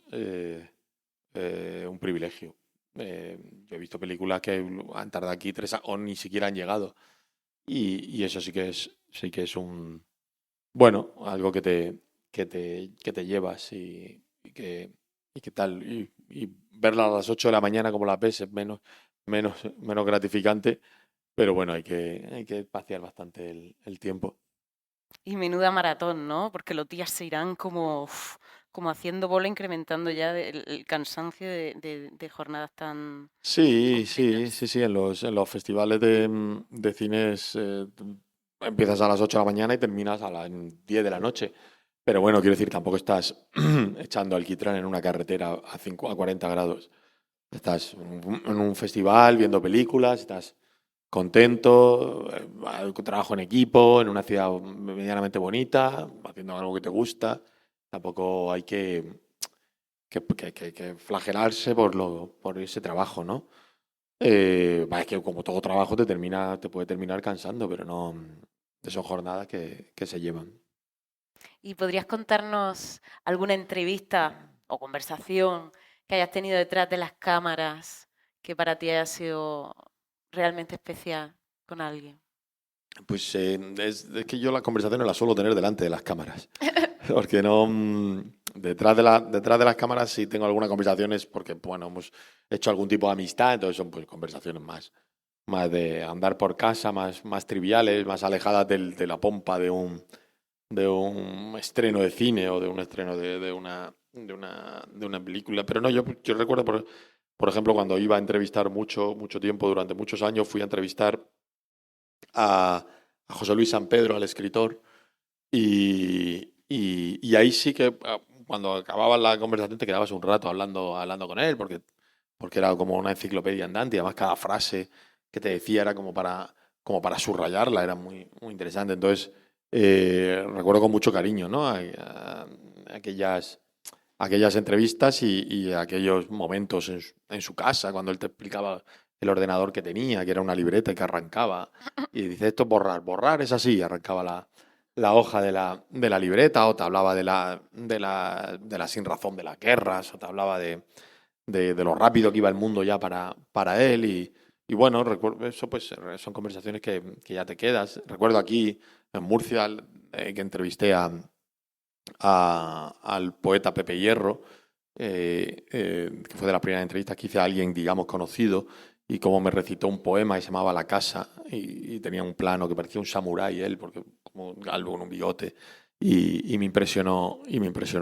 un privilegio. Yo he visto películas que han tardado aquí 3 años o ni siquiera han llegado y eso sí que es bueno, algo que te llevas y que tal. Y verla a las 8 de la mañana como la ves es menos gratificante, pero bueno, hay que espaciar bastante el tiempo. Y menuda maratón, ¿no? Porque los días se irán como haciendo bola, incrementando ya el cansancio de jornadas tan Sí, sí, sí, completas. sí. En los festivales de cines empiezas a las 8 de la mañana y terminas a las 10 de la noche. Pero bueno, quiero decir, tampoco estás echando alquitrán en una carretera a 40 grados. Estás en un festival viendo películas, estás contento, trabajo en equipo, en una ciudad medianamente bonita, haciendo algo que te gusta. Tampoco hay que flagelarse por ese trabajo, ¿no? Es que como todo trabajo te puede terminar cansando, pero no son jornadas que se llevan. ¿Y podrías contarnos alguna entrevista o conversación que hayas tenido detrás de las cámaras que para ti haya sido realmente especial con alguien? Pues es que yo las conversaciones las suelo tener delante de las cámaras. Porque no. Detrás de las cámaras sí tengo algunas conversaciones porque, bueno, hemos hecho algún tipo de amistad, entonces son pues conversaciones más de andar por casa, más triviales, más alejadas de la pompa de un estreno de cine o de un estreno de una película. Pero no, yo recuerdo, por ejemplo, cuando iba a entrevistar mucho tiempo, durante muchos años, fui a entrevistar a José Luis San Pedro, al escritor, y ahí sí que cuando acababa la conversación te quedabas un rato hablando con él, porque era como una enciclopedia andante, y además cada frase que te decía era como para subrayarla, era muy, muy interesante. Entonces, recuerdo con mucho cariño, ¿no? Aquellas entrevistas y aquellos momentos en su casa, cuando él te explicaba el ordenador que tenía, que era una libreta y que arrancaba. Y dice, esto es borrar es así. Arrancaba la hoja de la libreta, o te hablaba de la sinrazón de las guerras, o te hablaba de lo rápido que iba el mundo ya para él. Y bueno, recuerdo, eso pues son conversaciones que ya te quedas. Recuerdo aquí en Murcia que entrevisté al poeta Pepe Hierro, que fue de las primeras entrevistas que hice a alguien, digamos, conocido, y cómo me recitó un poema que se llamaba La Casa, y tenía un plano que parecía un samurái él, porque como un galgo con un bigote, y me impresionó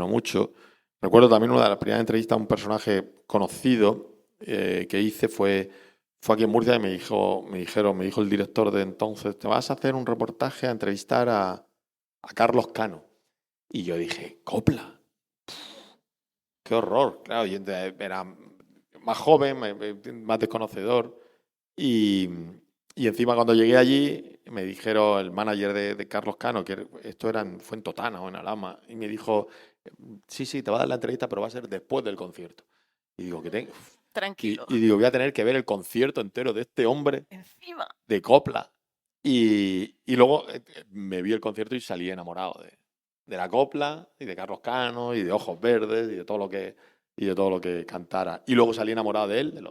mucho. Recuerdo también una de las primeras entrevistas a un personaje conocido que hice fue aquí en Murcia, y me dijo el director de entonces, te vas a hacer un reportaje a entrevistar a Carlos Cano. Y yo dije, copla, qué horror. Claro, yo era más joven, más desconocedor. Y encima cuando llegué allí, me dijeron el manager de Carlos Cano, que esto fue en Totana o en Alhama, y me dijo, sí, te va a dar la entrevista, pero va a ser después del concierto. Y digo, Tranquilo. Y digo, voy a tener que ver el concierto entero de este hombre Encima. de copla. Y luego me vi el concierto y salí enamorado de la copla y de Carlos Cano y de Ojos Verdes y de todo lo que cantara. Y luego salí enamorado de él, de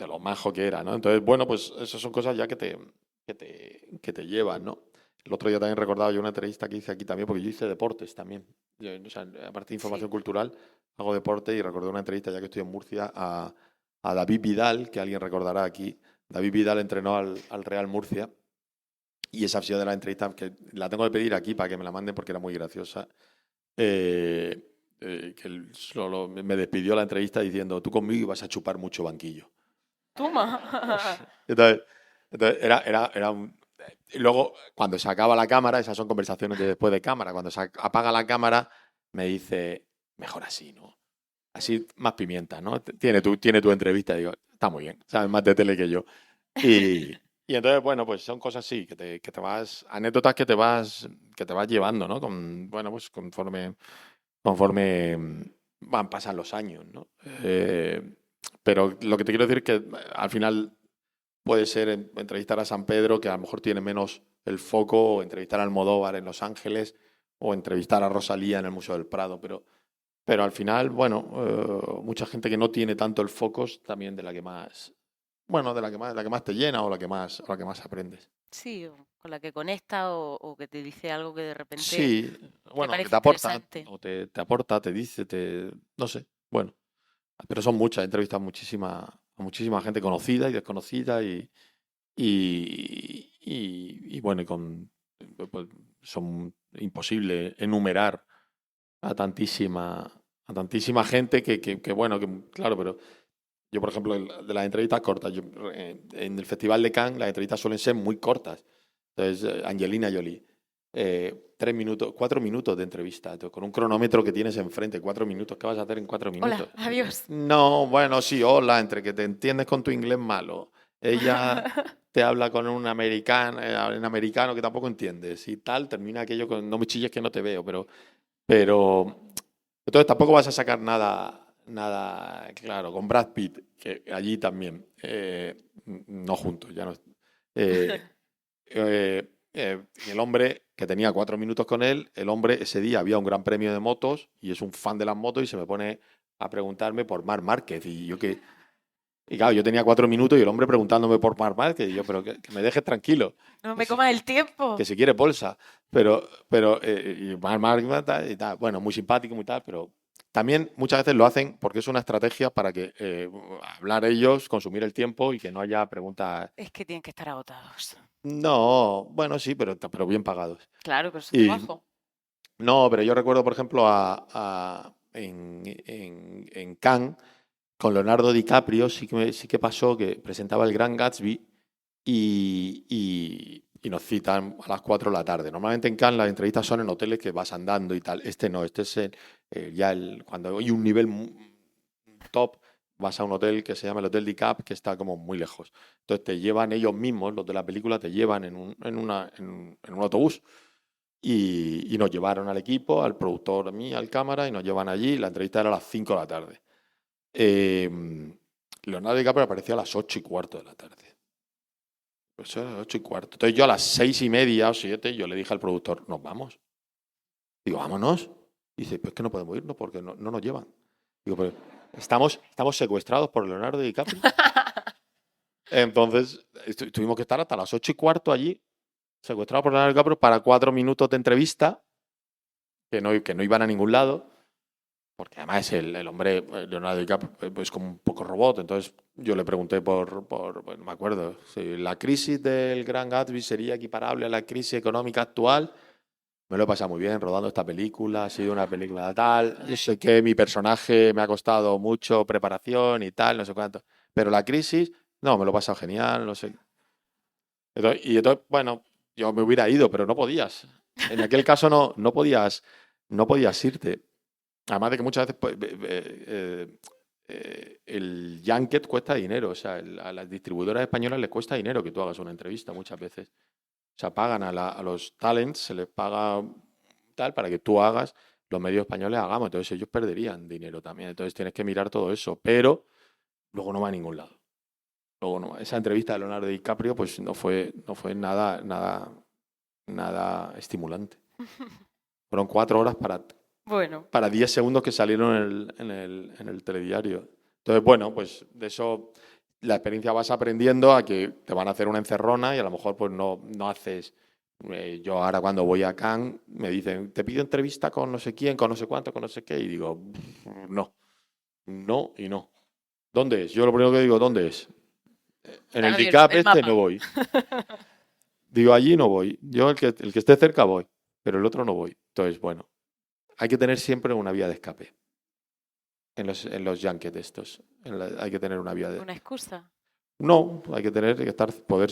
lo majo que era, ¿no? Entonces, bueno, pues esas son cosas ya que te llevan, ¿no? El otro día también recordaba yo una entrevista que hice aquí también, porque yo hice deportes también. O sea, aparte de información cultural, hago deporte, y recordé una entrevista, ya que estoy en Murcia, a David Vidal, que alguien recordará aquí. David Vidal entrenó al Real Murcia, y esa ha sido de la entrevista que la tengo que pedir aquí para que me la manden porque era muy graciosa. Que él solo me despidió la entrevista diciendo, tú conmigo ibas a chupar mucho banquillo. Toma. Entonces era un... Y luego, cuando se acaba la cámara, esas son conversaciones de después de cámara, cuando se apaga la cámara, me dice, mejor así, ¿no? Así más pimienta, ¿no? Tiene tu entrevista. Y digo, está muy bien, sabes más de tele que yo. Y entonces, bueno, pues son cosas así, que te vas, anécdotas que te vas llevando, ¿no? Bueno, pues conforme pasan los años, ¿no? Pero lo que te quiero decir es que al final puede ser entrevistar a San Pedro, que a lo mejor tiene menos el foco, o entrevistar a Almodóvar en Los Ángeles, o entrevistar a Rosalía en el Museo del Prado, pero al final, bueno, mucha gente que no tiene tanto el foco es también de la que más te llena, o la que más aprendes. Sí, o con la que conecta o que te dice algo que de repente Sí, bueno, que parece te aporta, interesante. o te aporta, te dice, no sé, bueno. Pero son muchas, he entrevistado a muchísima gente conocida y desconocida, y bueno, pues, son imposible enumerar a tantísima gente que bueno, que claro, pero yo, por ejemplo, de las entrevistas cortas, en el Festival de Cannes las entrevistas suelen ser muy cortas. Entonces, Angelina Jolie, 3 minutos, 4 minutos de entrevista, con un cronómetro que tienes enfrente, 4 minutos. ¿Qué vas a hacer en 4 minutos? Hola, adiós. No, bueno, sí, hola, entre que te entiendes con tu inglés malo. Ella te habla con un americano, en americano que tampoco entiendes y tal, termina aquello con no me chilles que no te veo, pero entonces tampoco vas a sacar nada claro. Con Brad Pitt, que allí también, no juntos, ya no. El hombre que tenía 4 minutos con él, el hombre ese día había un gran premio de motos y es un fan de las motos y se me pone a preguntarme por Marc Márquez y claro, yo tenía 4 minutos y el hombre preguntándome por Marc Márquez y yo, pero que me dejes tranquilo. No me comas el tiempo. Que si quiere bolsa, pero y Marc Márquez y tal, bueno, muy simpático, muy tal, pero también muchas veces lo hacen porque es una estrategia para que hablar ellos, consumir el tiempo y que no haya preguntas. Es que tienen que estar agotados. No, bueno, sí, pero bien pagados. Claro, pero es Y- trabajo. No, pero yo recuerdo, por ejemplo, en Cannes, con Leonardo DiCaprio, sí que pasó que presentaba El Gran Gatsby y nos citan a las 4 de la tarde. Normalmente en Cannes las entrevistas son en hoteles que vas andando y tal. Este no, este es cuando hay un nivel top, vas a un hotel que se llama el Hotel DiCap, que está como muy lejos. Entonces te llevan ellos mismos, los de la película, te llevan en un autobús. Y nos llevaron al equipo, al productor, a mí, al cámara, y nos llevan allí. La entrevista era a las 5 de la tarde. Leonardo DiCaprio apareció a las 8:15 de la tarde. Eso era 8:15. Entonces yo a las 6:30 o 7 yo le dije al productor, nos vamos. Digo, vámonos. Y dice, pues que no podemos irnos porque no nos llevan. Digo, pero estamos secuestrados por Leonardo DiCaprio. Entonces tuvimos que estar hasta las 8:15 allí, secuestrados por Leonardo DiCaprio para 4 minutos de entrevista que no iban a ningún lado. Porque además el hombre, Leonardo DiCaprio, es como un poco robot. Entonces yo le pregunté bueno, no me acuerdo, si la crisis del Gran Gatsby sería equiparable a la crisis económica actual. Me lo he pasado muy bien rodando esta película, ha sido una película tal. Yo sé que mi personaje me ha costado mucho preparación y tal, no sé cuánto. Pero la crisis, no, me lo he pasado genial, no sé. Entonces, bueno, yo me hubiera ido, pero no podías. En aquel caso no podías irte. Además de que muchas veces pues, el junket cuesta dinero. O sea, a las distribuidoras españolas les cuesta dinero que tú hagas una entrevista muchas veces. O sea, pagan a los talents, se les paga tal para que tú hagas, los medios españoles hagamos. Entonces ellos perderían dinero también. Entonces tienes que mirar todo eso. Pero luego no va a ningún lado. Luego no. Esa entrevista de Leonardo DiCaprio pues no fue nada estimulante. Fueron 4 horas Bueno, para 10 segundos que salieron en el telediario. Entonces, bueno, pues de eso la experiencia vas aprendiendo a que te van a hacer una encerrona y a lo mejor pues no haces. Yo ahora cuando voy a Cannes me dicen, te pido entrevista con no sé quién, con no sé cuánto, con no sé qué, y digo, no y no. ¿Dónde es? Yo lo primero que digo, ¿dónde es? En el DiCap este no voy. Digo, allí no voy. Yo el que esté cerca voy, pero el otro no voy. Entonces, bueno. Hay que tener siempre una vía de escape en los junkets estos. Hay que tener una vía de... ¿una excusa? No, hay que poder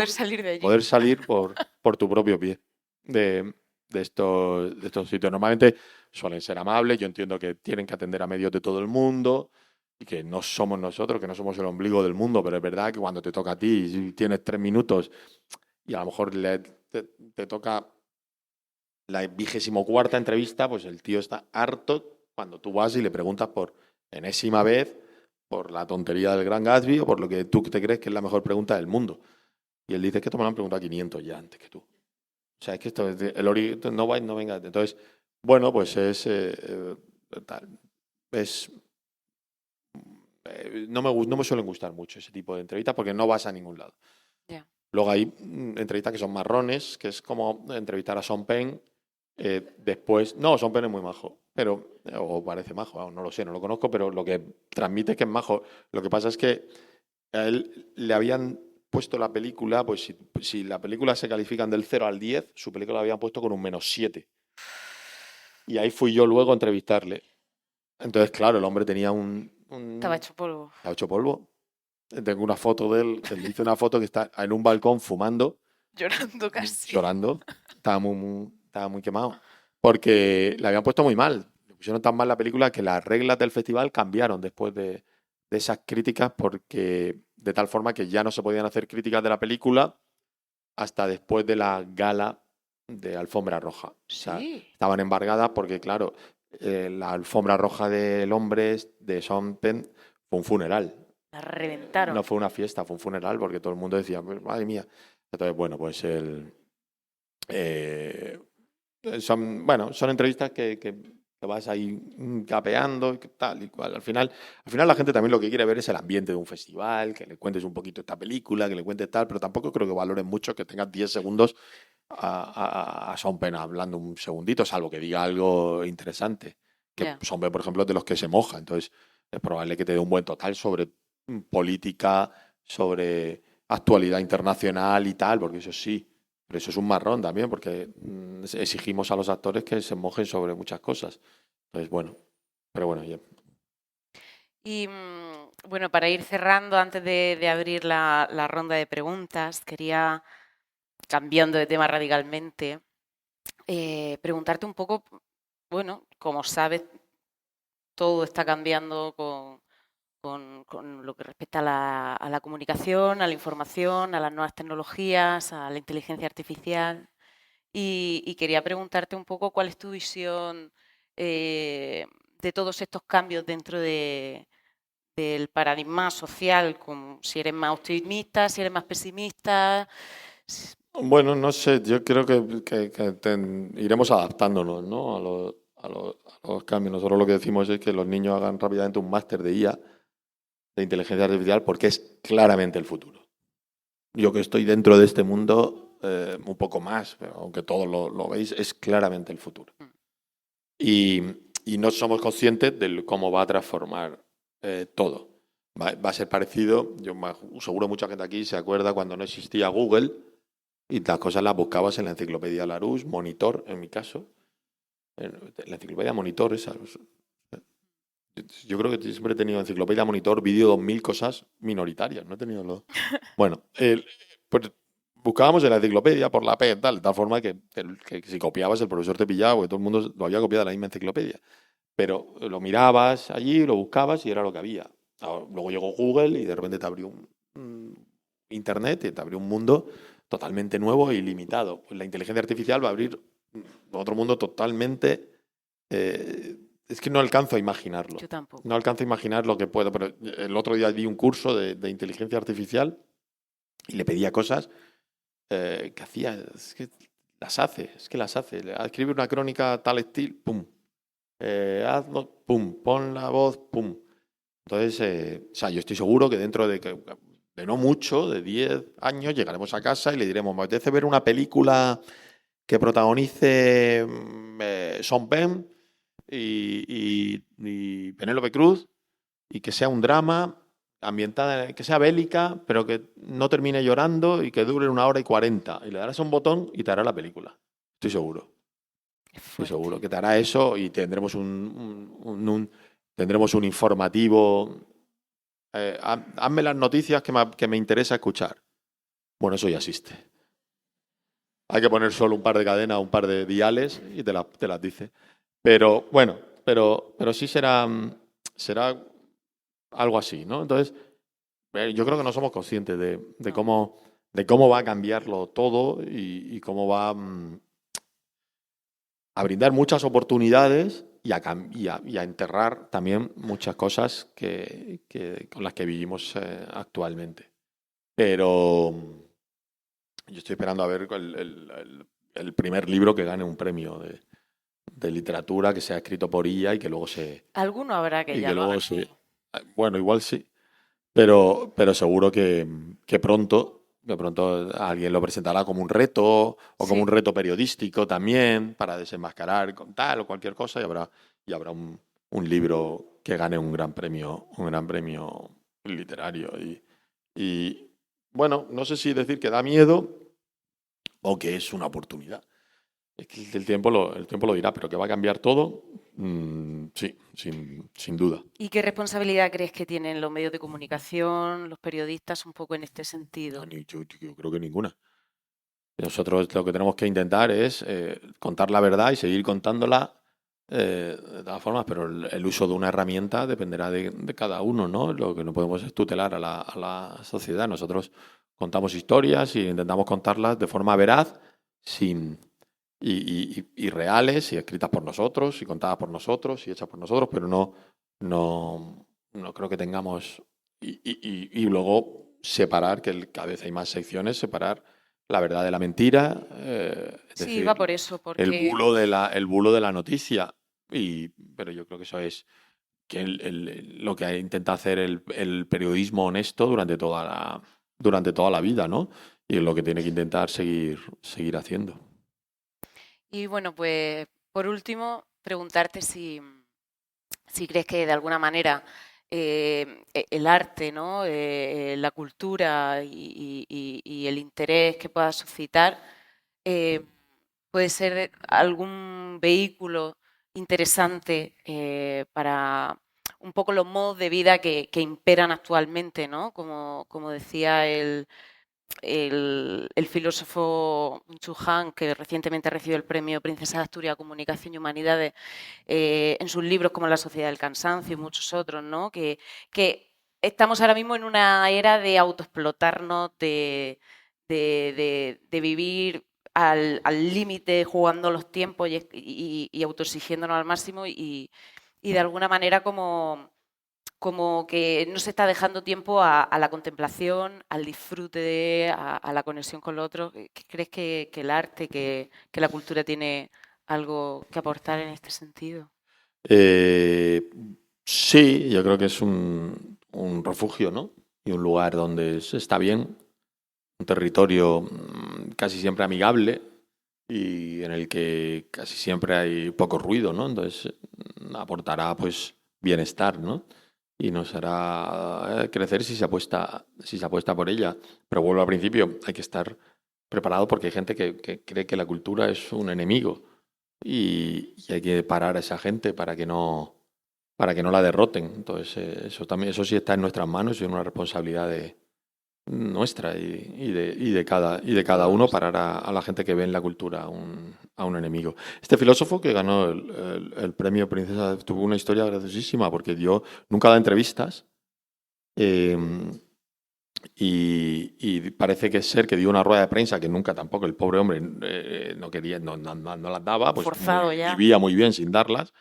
Salir de allí. Poder salir por tu propio pie de estos sitios. Normalmente suelen ser amables. Yo entiendo que tienen que atender a medios de todo el mundo y que no somos nosotros, que no somos el ombligo del mundo, pero es verdad que cuando te toca a ti y tienes 3 minutos y a lo mejor te toca la 24ª entrevista, pues el tío está harto cuando tú vas y le preguntas por enésima vez por la tontería del Gran Gatsby o por lo que tú te crees que es la mejor pregunta del mundo. Y él dice que esto me lo han preguntado 500 ya antes que tú. O sea, es que esto no venga. Entonces, bueno, pues no me suelen gustar mucho ese tipo de entrevistas porque no vas a ningún lado. Yeah. Luego hay entrevistas que son marrones, que es como entrevistar a Sean Penn. Después, no, Sean Penn es muy majo, o parece majo, no lo sé, no lo conozco, pero lo que transmite es que es majo. Lo que pasa es que a él le habían puesto la película, pues si la película se califican del 0 al 10, su película la habían puesto con un -7. Y ahí fui yo luego a entrevistarle. Entonces, claro, el hombre tenía Estaba hecho polvo. Estaba hecho polvo. Tengo una foto de él, le hice una foto que está en un balcón fumando. Llorando casi. Llorando. Estaba muy estaba muy quemado, porque le habían puesto muy mal. Le pusieron tan mal la película que las reglas del festival cambiaron después de esas críticas, porque de tal forma que ya no se podían hacer críticas de la película hasta después de la gala de Alfombra Roja. O sea, Sí. estaban embargadas porque, claro, la Alfombra Roja del Hombre de Sean Penn fue un funeral. La reventaron. No fue una fiesta, fue un funeral, porque todo el mundo decía, madre mía. Entonces, bueno, pues son entrevistas que vas ahí capeando y tal y cual. Al final la gente también lo que quiere ver es el ambiente de un festival, que le cuentes un poquito esta película, que le cuentes tal, pero tampoco creo que valoren mucho que tengas 10 segundos a Sean Penn hablando un segundito, salvo que diga algo interesante. Que Ya. Sean Penn, por ejemplo, es de los que se moja, entonces es probable que te dé un buen total sobre política, sobre actualidad internacional y tal, porque eso sí. Pero eso es un marrón también, porque exigimos a los actores que se mojen sobre muchas cosas. Entonces, bueno, pero bueno, ya. Y bueno, para ir cerrando, antes de abrir la ronda de preguntas, quería, cambiando de tema radicalmente, preguntarte un poco, bueno, como sabes, todo está cambiando con lo que respecta a la comunicación, a la información, a las nuevas tecnologías, a la inteligencia artificial. Y quería preguntarte un poco cuál es tu visión de todos estos cambios dentro del paradigma social, si eres más optimista, si eres más pesimista. Bueno, no sé, yo creo que iremos adaptándonos, ¿no? a los cambios. Nosotros lo que decimos es que los niños hagan rápidamente un máster de IA, de inteligencia artificial, porque es claramente el futuro. Yo que estoy dentro de este mundo, un poco más, pero aunque todos lo veis, es claramente el futuro. Y no somos conscientes de cómo va a transformar todo. Va a ser parecido, seguro mucha gente aquí se acuerda cuando no existía Google y las cosas las buscabas en la enciclopedia Larousse, Monitor, en mi caso. La enciclopedia Monitor, esa. Yo creo que siempre he tenido enciclopedia Monitor, vídeo 2000, cosas minoritarias. No he tenido lo. Bueno, pues buscábamos en la enciclopedia por la P, tal, de tal forma que si copiabas el profesor te pillaba, porque todo el mundo lo había copiado de la misma enciclopedia. Pero lo mirabas allí, lo buscabas y era lo que había. Luego llegó Google y de repente te abrió un Internet y te abrió un mundo totalmente nuevo e ilimitado. Pues la inteligencia artificial va a abrir otro mundo totalmente. Es que no alcanzo a imaginarlo. Yo tampoco. No alcanzo a imaginar lo que puedo. Pero el otro día vi un curso de inteligencia artificial y le pedía cosas que hacía. Es que las hace. Escribe una crónica tal estilo, pum. Hazlo, pum. Pon la voz, pum. Entonces, o sea, yo estoy seguro que dentro de no mucho, de 10 años, llegaremos a casa y le diremos, me apetece ver una película que protagonice Sean Penn y Penélope Cruz y que sea un drama ambientada, que sea bélica, pero que no termine llorando y que dure 1 hora y 40. Y le darás un botón y te hará la película. Estoy seguro. Estoy seguro que te hará eso y tendremos tendremos un informativo. Hazme las noticias que me interesa escuchar. Bueno, eso ya existe. Hay que poner solo un par de cadenas, un par de diales y te las dice. Pero bueno, pero sí será algo así, ¿no? Entonces, yo creo que no somos conscientes de cómo va a cambiarlo todo y cómo va a brindar muchas oportunidades y a enterrar también muchas cosas con las que vivimos actualmente. Pero yo estoy esperando a ver el primer libro que gane un premio de literatura que sea escrito por IA y que luego Alguno habrá que ya luego lo bueno, igual sí, pero seguro que pronto alguien lo presentará como un reto o como un reto periodístico también para desenmascarar con tal o cualquier cosa y habrá un libro que gane un gran premio literario y bueno, no sé si decir que da miedo o que es una oportunidad. Es que el tiempo lo dirá, pero que va a cambiar todo, sí, sin duda. ¿Y qué responsabilidad crees que tienen los medios de comunicación, los periodistas, un poco en este sentido? Yo creo que ninguna. Nosotros lo que tenemos que intentar es contar la verdad y seguir contándola de todas formas, pero el uso de una herramienta dependerá de cada uno, ¿no? Lo que no podemos es tutelar a la sociedad. Nosotros contamos historias y intentamos contarlas de forma veraz, y reales, y escritas por nosotros, y contadas por nosotros, y hechas por nosotros, pero no creo que tengamos... Y luego separar, que cada vez hay más secciones, separar la verdad de la mentira, es Sí, decir, va por eso, el porque bulo de la noticia. Pero yo creo que eso es que lo que intenta hacer el periodismo honesto durante toda la vida, ¿no? Y es lo que tiene que intentar seguir haciendo. y bueno, pues por último, preguntarte si crees que de alguna manera el arte, ¿no? La cultura y el interés que pueda suscitar eh, puede ser algún vehículo interesante para un poco los modos de vida que imperan actualmente, ¿no? Como decía el filósofo Chu Han, que recientemente recibió el premio Princesa de Asturias a Comunicación y Humanidades, en sus libros como La Sociedad del Cansancio y muchos otros, ¿no? Que estamos ahora mismo en una era de autoexplotarnos, de vivir al límite, jugando los tiempos y autoexigiéndonos al máximo y de alguna manera como que no se está dejando tiempo a la contemplación, al disfrute, a la conexión con lo otro. ¿Qué crees que el arte, que la cultura tiene algo que aportar en este sentido? Sí, yo creo que es un refugio, ¿no? Y un lugar donde se está bien, un territorio casi siempre amigable y en el que casi siempre hay poco ruido, ¿no? Entonces aportará pues bienestar, ¿no? Y nos hará crecer si se apuesta por ella. Pero vuelvo al principio, hay que estar preparado porque hay gente que cree que la cultura es un enemigo y hay que parar a esa gente para que no la derroten. Entonces eso sí está en nuestras manos y es una responsabilidad nuestra y de cada uno parar a la gente que ve en la cultura a un enemigo. Este filósofo que ganó el premio Princesa tuvo una historia graciosísima porque nunca da entrevistas eh, y parece que dio una rueda de prensa que nunca tampoco el pobre hombre no quería, no las daba, pues Forzado ya. vivía muy bien sin darlas.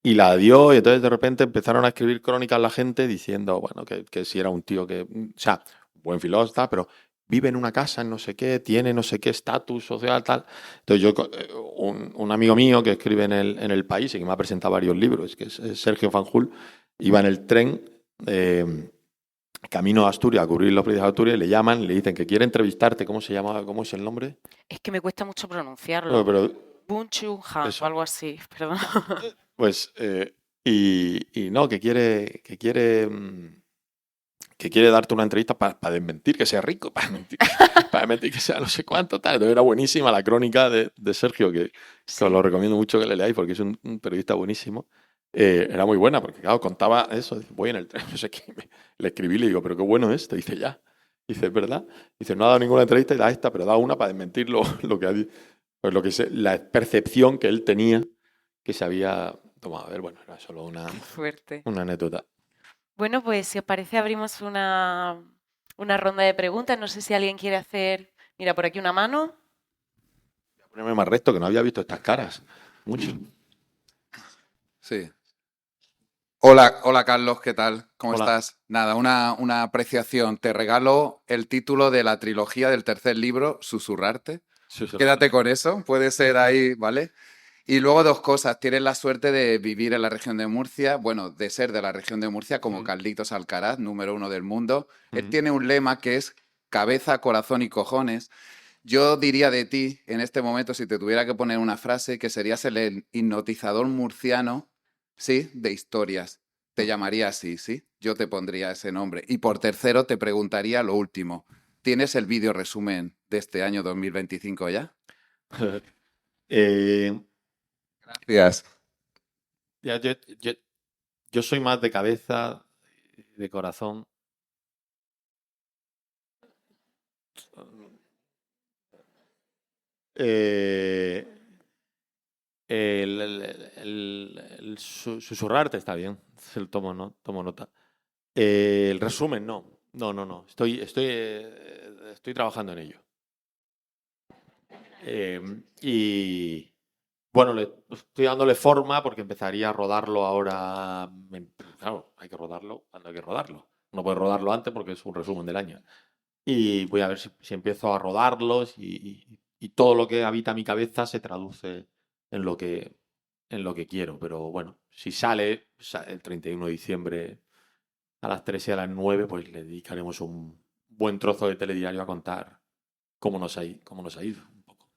Y la dio, y entonces de repente empezaron a escribir crónicas la gente diciendo, bueno, que si era un tío o sea, buen filósofo, pero vive en una casa en no sé qué, tiene no sé qué estatus social, tal. Entonces un amigo mío que escribe en el País y que me ha presentado varios libros, que es Sergio Fanjul, iba en el tren camino a Asturias a cubrir los proyectos de Asturias y le llaman, le dicen que quiere entrevistarte, ¿cómo se llama? ¿Cómo es el nombre? Es que me cuesta mucho Bueno, pronunciarlo. pero Bun Chu Han o eso. algo así, perdón. Pues, y no, que quiere darte una entrevista para desmentir que sea rico, para desmentir que sea no sé cuánto, tal. Entonces era buenísima la crónica de Sergio, que Sí. os lo recomiendo mucho que le leáis porque es un periodista buenísimo. Era muy buena porque, claro, contaba eso, voy en el tren, no sé qué, le escribí y le digo, pero qué bueno esto, dice, ya. Dice, ¿es verdad? Dice, no ha dado ninguna entrevista y da esta, pero da una para desmentir lo que ha dicho, pues la percepción que él tenía que se había tomado. A ver, bueno, era solo Qué fuerte. una anécdota. Bueno, pues si os parece abrimos una ronda de preguntas. No sé si alguien quiere hacer... Mira, por aquí una mano. Voy a ponerme más recto, que no había visto estas caras. Mucho. Sí. Hola Carlos, ¿qué tal? ¿Cómo Hola. estás? Nada, una apreciación. Te regalo el título de la trilogía del tercer libro, Susurrarte. Quédate con eso, puede ser ahí, ¿vale? Y luego dos cosas. Tienes la suerte de vivir en la región de Murcia, bueno, de ser de la región de Murcia, como Carlitos Alcaraz, número 1 del mundo. Él tiene un lema que es cabeza, corazón y cojones. Yo diría de ti, en este momento, si te tuviera que poner una frase, que serías el hipnotizador murciano, sí, de historias. Te llamaría así, ¿sí? Yo te pondría ese nombre. Y por tercero, te preguntaría lo último. ¿Tienes el vídeo resumen de este año 2025 ya? Gracias. Yo soy más de cabeza, de corazón. El susurrarte está bien, tomo nota. El resumen, no. Estoy trabajando en ello. Y bueno, estoy dándole forma porque empezaría a rodarlo ahora. Claro, hay que rodarlo cuando hay que rodarlo. No puedo rodarlo antes porque es un resumen del año. Y voy a ver si empiezo a rodarlos y todo lo que habita mi cabeza se traduce en lo que quiero. Pero bueno, si sale el 31 de diciembre a las 3 y a las 9, pues le dedicaremos un buen trozo de telediario a contar cómo nos ha ido un poco.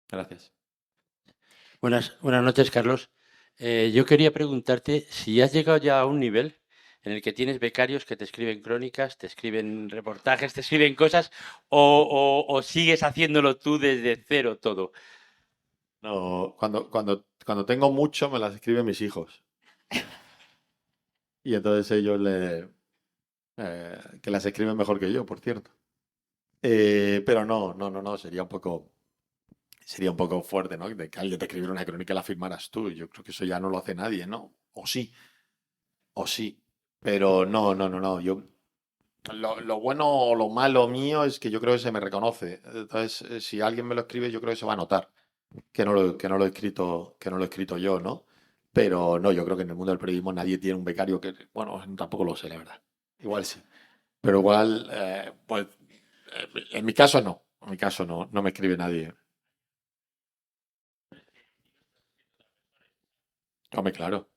Gracias. Buenas noches, Carlos. Yo quería preguntarte si has llegado ya a un nivel en el que tienes becarios que te escriben crónicas, te escriben reportajes, te escriben cosas, o sigues haciéndolo tú desde cero todo. No, cuando tengo mucho me las escriben mis hijos. Y entonces ellos que las escriben mejor que yo, por cierto. Pero no, sería un poco fuerte, ¿no? De que alguien te escribiera una crónica y la firmaras tú. Yo creo que eso ya no lo hace nadie, ¿no? O sí. Pero no. Yo, lo bueno o lo malo mío es que yo creo que se me reconoce. Entonces, si alguien me lo escribe, yo creo que se va a notar que no lo he escrito yo, ¿no? Pero no, yo creo que en el mundo del periodismo nadie tiene un becario que... Bueno, tampoco lo sé, la verdad. Igual sí. Pero igual, pues, en mi caso no. En mi caso no me escribe nadie. Hombre, claro.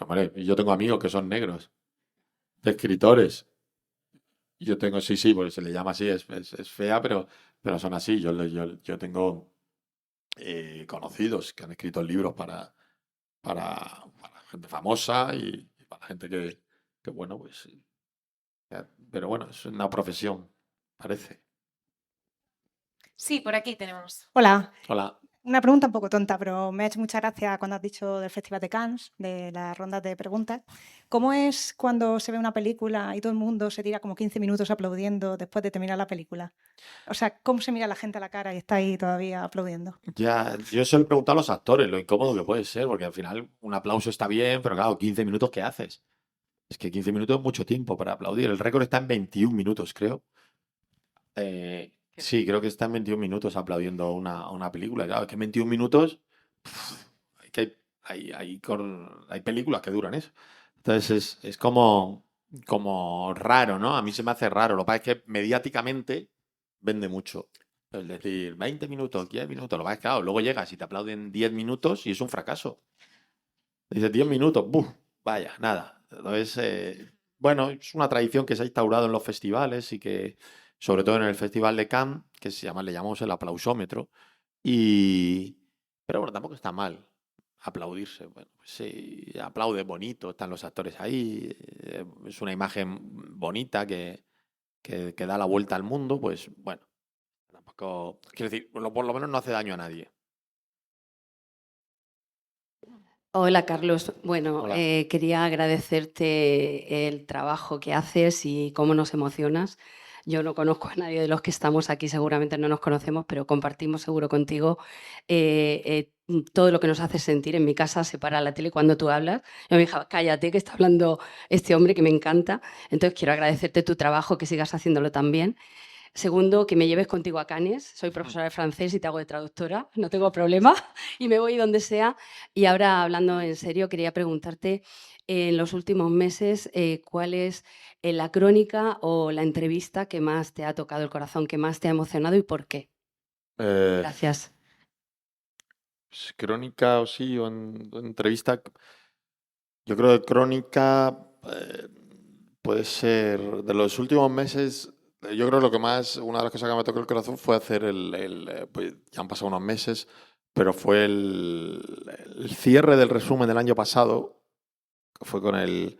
Hombre, yo tengo amigos que son negros, de escritores. Yo tengo, sí, porque se le llama así, es fea, pero son así. Yo tengo conocidos que han escrito libros para gente famosa y para gente que bueno, pues... Pero bueno, es una profesión, parece. Sí, por aquí tenemos. Hola. Hola. Una pregunta un poco tonta, pero me ha hecho mucha gracia cuando has dicho del Festival de Cannes, de las rondas de preguntas. ¿Cómo es cuando se ve una película y todo el mundo se tira como 15 minutos aplaudiendo después de terminar la película? O sea, ¿cómo se mira la gente a la cara y está ahí todavía aplaudiendo? Ya, yo se lo he preguntado a los actores lo incómodo que puede ser, porque al final un aplauso está bien, pero claro, 15 minutos, ¿qué haces? Es que 15 minutos es mucho tiempo para aplaudir. El récord está en 21 minutos, creo. Sí, creo que está en 21 minutos aplaudiendo una película. Claro, es que en 21 minutos que hay películas que duran eso. Entonces es como raro, ¿no? A mí se me hace raro. Lo que pasa es que mediáticamente vende mucho. Es decir, 20 minutos, 10 minutos. Lo que pasa es que, claro, luego llegas y te aplauden 10 minutos y es un fracaso. Dices 10 minutos, ¡buf! Vaya, nada. Entonces, bueno, es una tradición que se ha instaurado en los festivales y que, sobre todo en el Festival de Cannes, que le llamamos el aplausómetro. Pero bueno, tampoco está mal aplaudirse. Bueno, pues sí, aplaude bonito, están los actores ahí, es una imagen bonita que da la vuelta al mundo, pues bueno, tampoco, quiero decir, por lo menos no hace daño a nadie. Hola, Carlos. Bueno, Hola. quería agradecerte el trabajo que haces y cómo nos emocionas. Yo no conozco a nadie de los que estamos aquí, seguramente no nos conocemos, pero compartimos seguro contigo todo lo que nos hace sentir. En mi casa se para la tele cuando tú hablas. Yo me dije, cállate, que está hablando este hombre que me encanta. Entonces quiero agradecerte tu trabajo, que sigas haciéndolo tan bien. Segundo, que me lleves contigo a Cannes. Soy profesora de francés y te hago de traductora, no tengo problema, y me voy donde sea. Y ahora, hablando en serio, quería preguntarte, en los últimos meses, ¿cuál es la crónica o la entrevista que más te ha tocado el corazón, que más te ha emocionado y por qué? Gracias. Pues, crónica o sí, o entrevista. Yo creo que crónica puede ser de los últimos meses. Yo creo que una de las cosas que me tocó el corazón fue hacer pues ya han pasado unos meses, pero fue el cierre del resumen del año pasado, que fue con el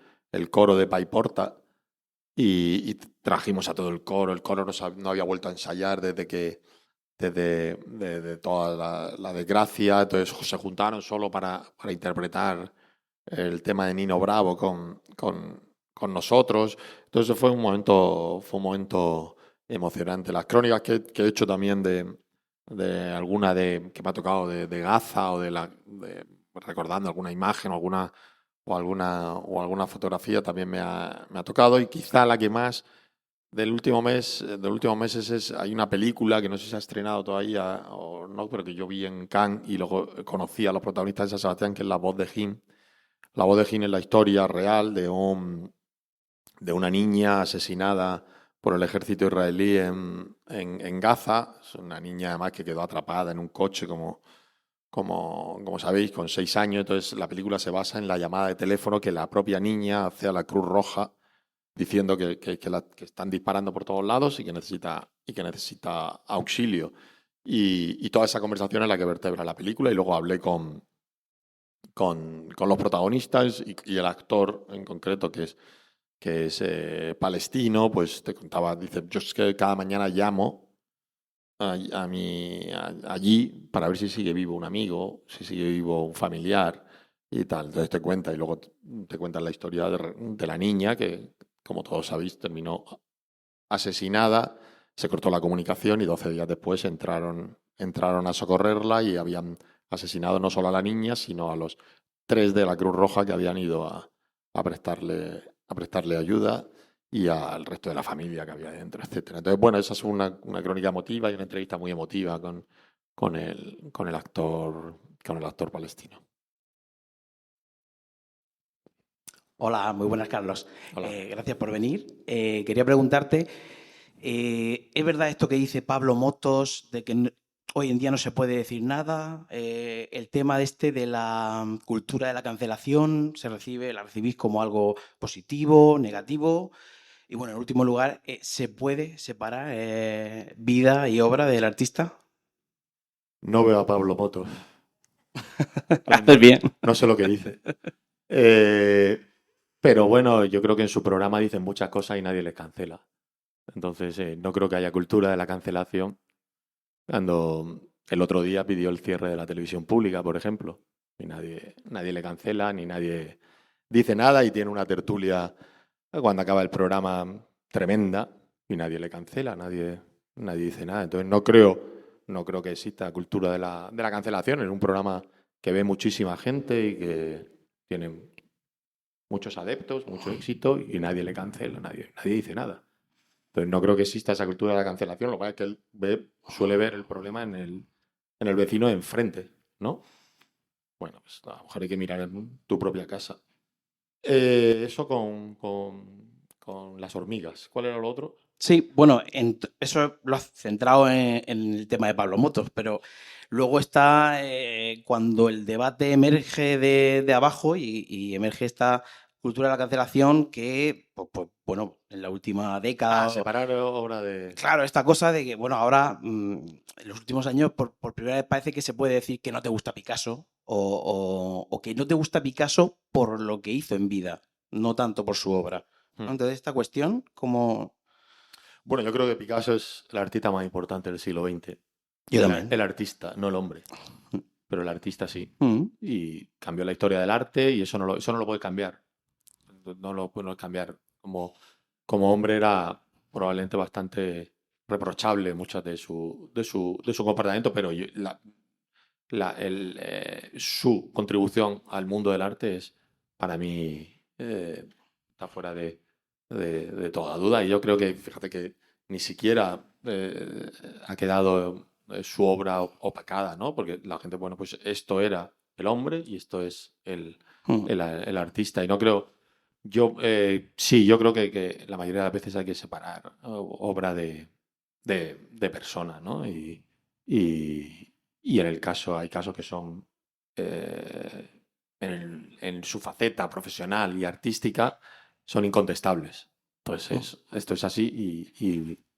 coro de Paiporta, y trajimos a todo el coro. El coro no había vuelto a ensayar desde toda la desgracia, entonces se juntaron solo para interpretar el tema de Nino Bravo con nosotros. Entonces fue un momento emocionante. Las crónicas que he hecho también alguna que me ha tocado de Gaza o recordando alguna imagen o alguna fotografía también me ha tocado, y quizá la que más del último meses hay una película que no sé si se ha estrenado todavía o no, pero que yo vi en Cannes y luego conocí a los protagonistas de San Sebastián, que es La voz de Jim. La voz de Jim es la historia real de una niña asesinada por el ejército israelí en Gaza. Es una niña además que quedó atrapada en un coche, como sabéis, con 6 años. Entonces la película se basa en la llamada de teléfono que la propia niña hace a la Cruz Roja diciendo que están disparando por todos lados y que necesita auxilio. Y toda esa conversación es la que vertebra la película. Y luego hablé con los protagonistas y el actor en concreto, que es palestino, pues te contaba, dice, yo es que cada mañana llamo allí para ver si sigue vivo un amigo, si sigue vivo un familiar y tal. Entonces te cuenta, y luego te cuentan la historia de la niña que, como todos sabéis, terminó asesinada, se cortó la comunicación y 12 días después entraron a socorrerla y habían asesinado no solo a la niña, sino a los 3 de la Cruz Roja que habían ido a prestarle ayuda, y al resto de la familia que había dentro, etcétera. Entonces, bueno, esa es una crónica emotiva y una entrevista muy emotiva con el actor palestino. Hola, muy buenas, Carlos. Hola. Gracias por venir. Quería preguntarte, ¿es verdad esto que dice Pablo Motos de que hoy en día no se puede decir nada? El tema de la cultura de la cancelación, ¿la recibís como algo positivo, negativo? Y bueno, en último lugar, ¿se puede separar vida y obra del artista? No veo a Pablo Motos. Haces bien. No sé lo que dice. Pero bueno, yo creo que en su programa dicen muchas cosas y nadie les cancela. Entonces, no creo que haya cultura de la cancelación. Cuando el otro día pidió el cierre de la televisión pública, por ejemplo, y nadie le cancela, ni nadie dice nada, y tiene una tertulia cuando acaba el programa tremenda y nadie le cancela, nadie dice nada. Entonces no creo que exista cultura de la cancelación en un programa que ve muchísima gente y que tiene muchos adeptos, mucho éxito, y nadie le cancela, nadie dice nada. Entonces no creo que exista esa cultura de la cancelación. Lo que pasa es que él suele ver el problema en el vecino de enfrente, ¿no? Bueno, pues a lo mejor hay que mirar en tu propia casa. Eso con las hormigas. ¿Cuál era lo otro? Sí, bueno, eso lo has centrado en el tema de Pablo Motos, pero luego está cuando el debate emerge de abajo y emerge esta cultura de la cancelación que, pues, bueno, en la última década... separar obra de... Claro, esta cosa de que, bueno, ahora, en los últimos años, por primera vez parece que se puede decir que no te gusta Picasso o que no te gusta Picasso por lo que hizo en vida, no tanto por su obra. Entonces, esta cuestión, como... Bueno, yo creo que Picasso es el artista más importante del siglo XX. Yo también. El artista, no el hombre. Pero el artista sí. Y cambió la historia del arte y eso no lo puede cambiar. No lo puede cambiar. Como hombre era probablemente bastante reprochable muchas de su comportamiento, pero su contribución al mundo del arte es, para mí, está fuera de toda duda. Y yo creo que, fíjate que ni siquiera ha quedado su obra opacada, ¿no? Porque la gente, bueno, pues esto era el hombre y esto es el artista. Y no creo... Yo creo que la mayoría de las veces hay que separar obra de persona, ¿no? Y en el caso, hay casos que son en su faceta profesional y artística son incontestables. Entonces, esto es así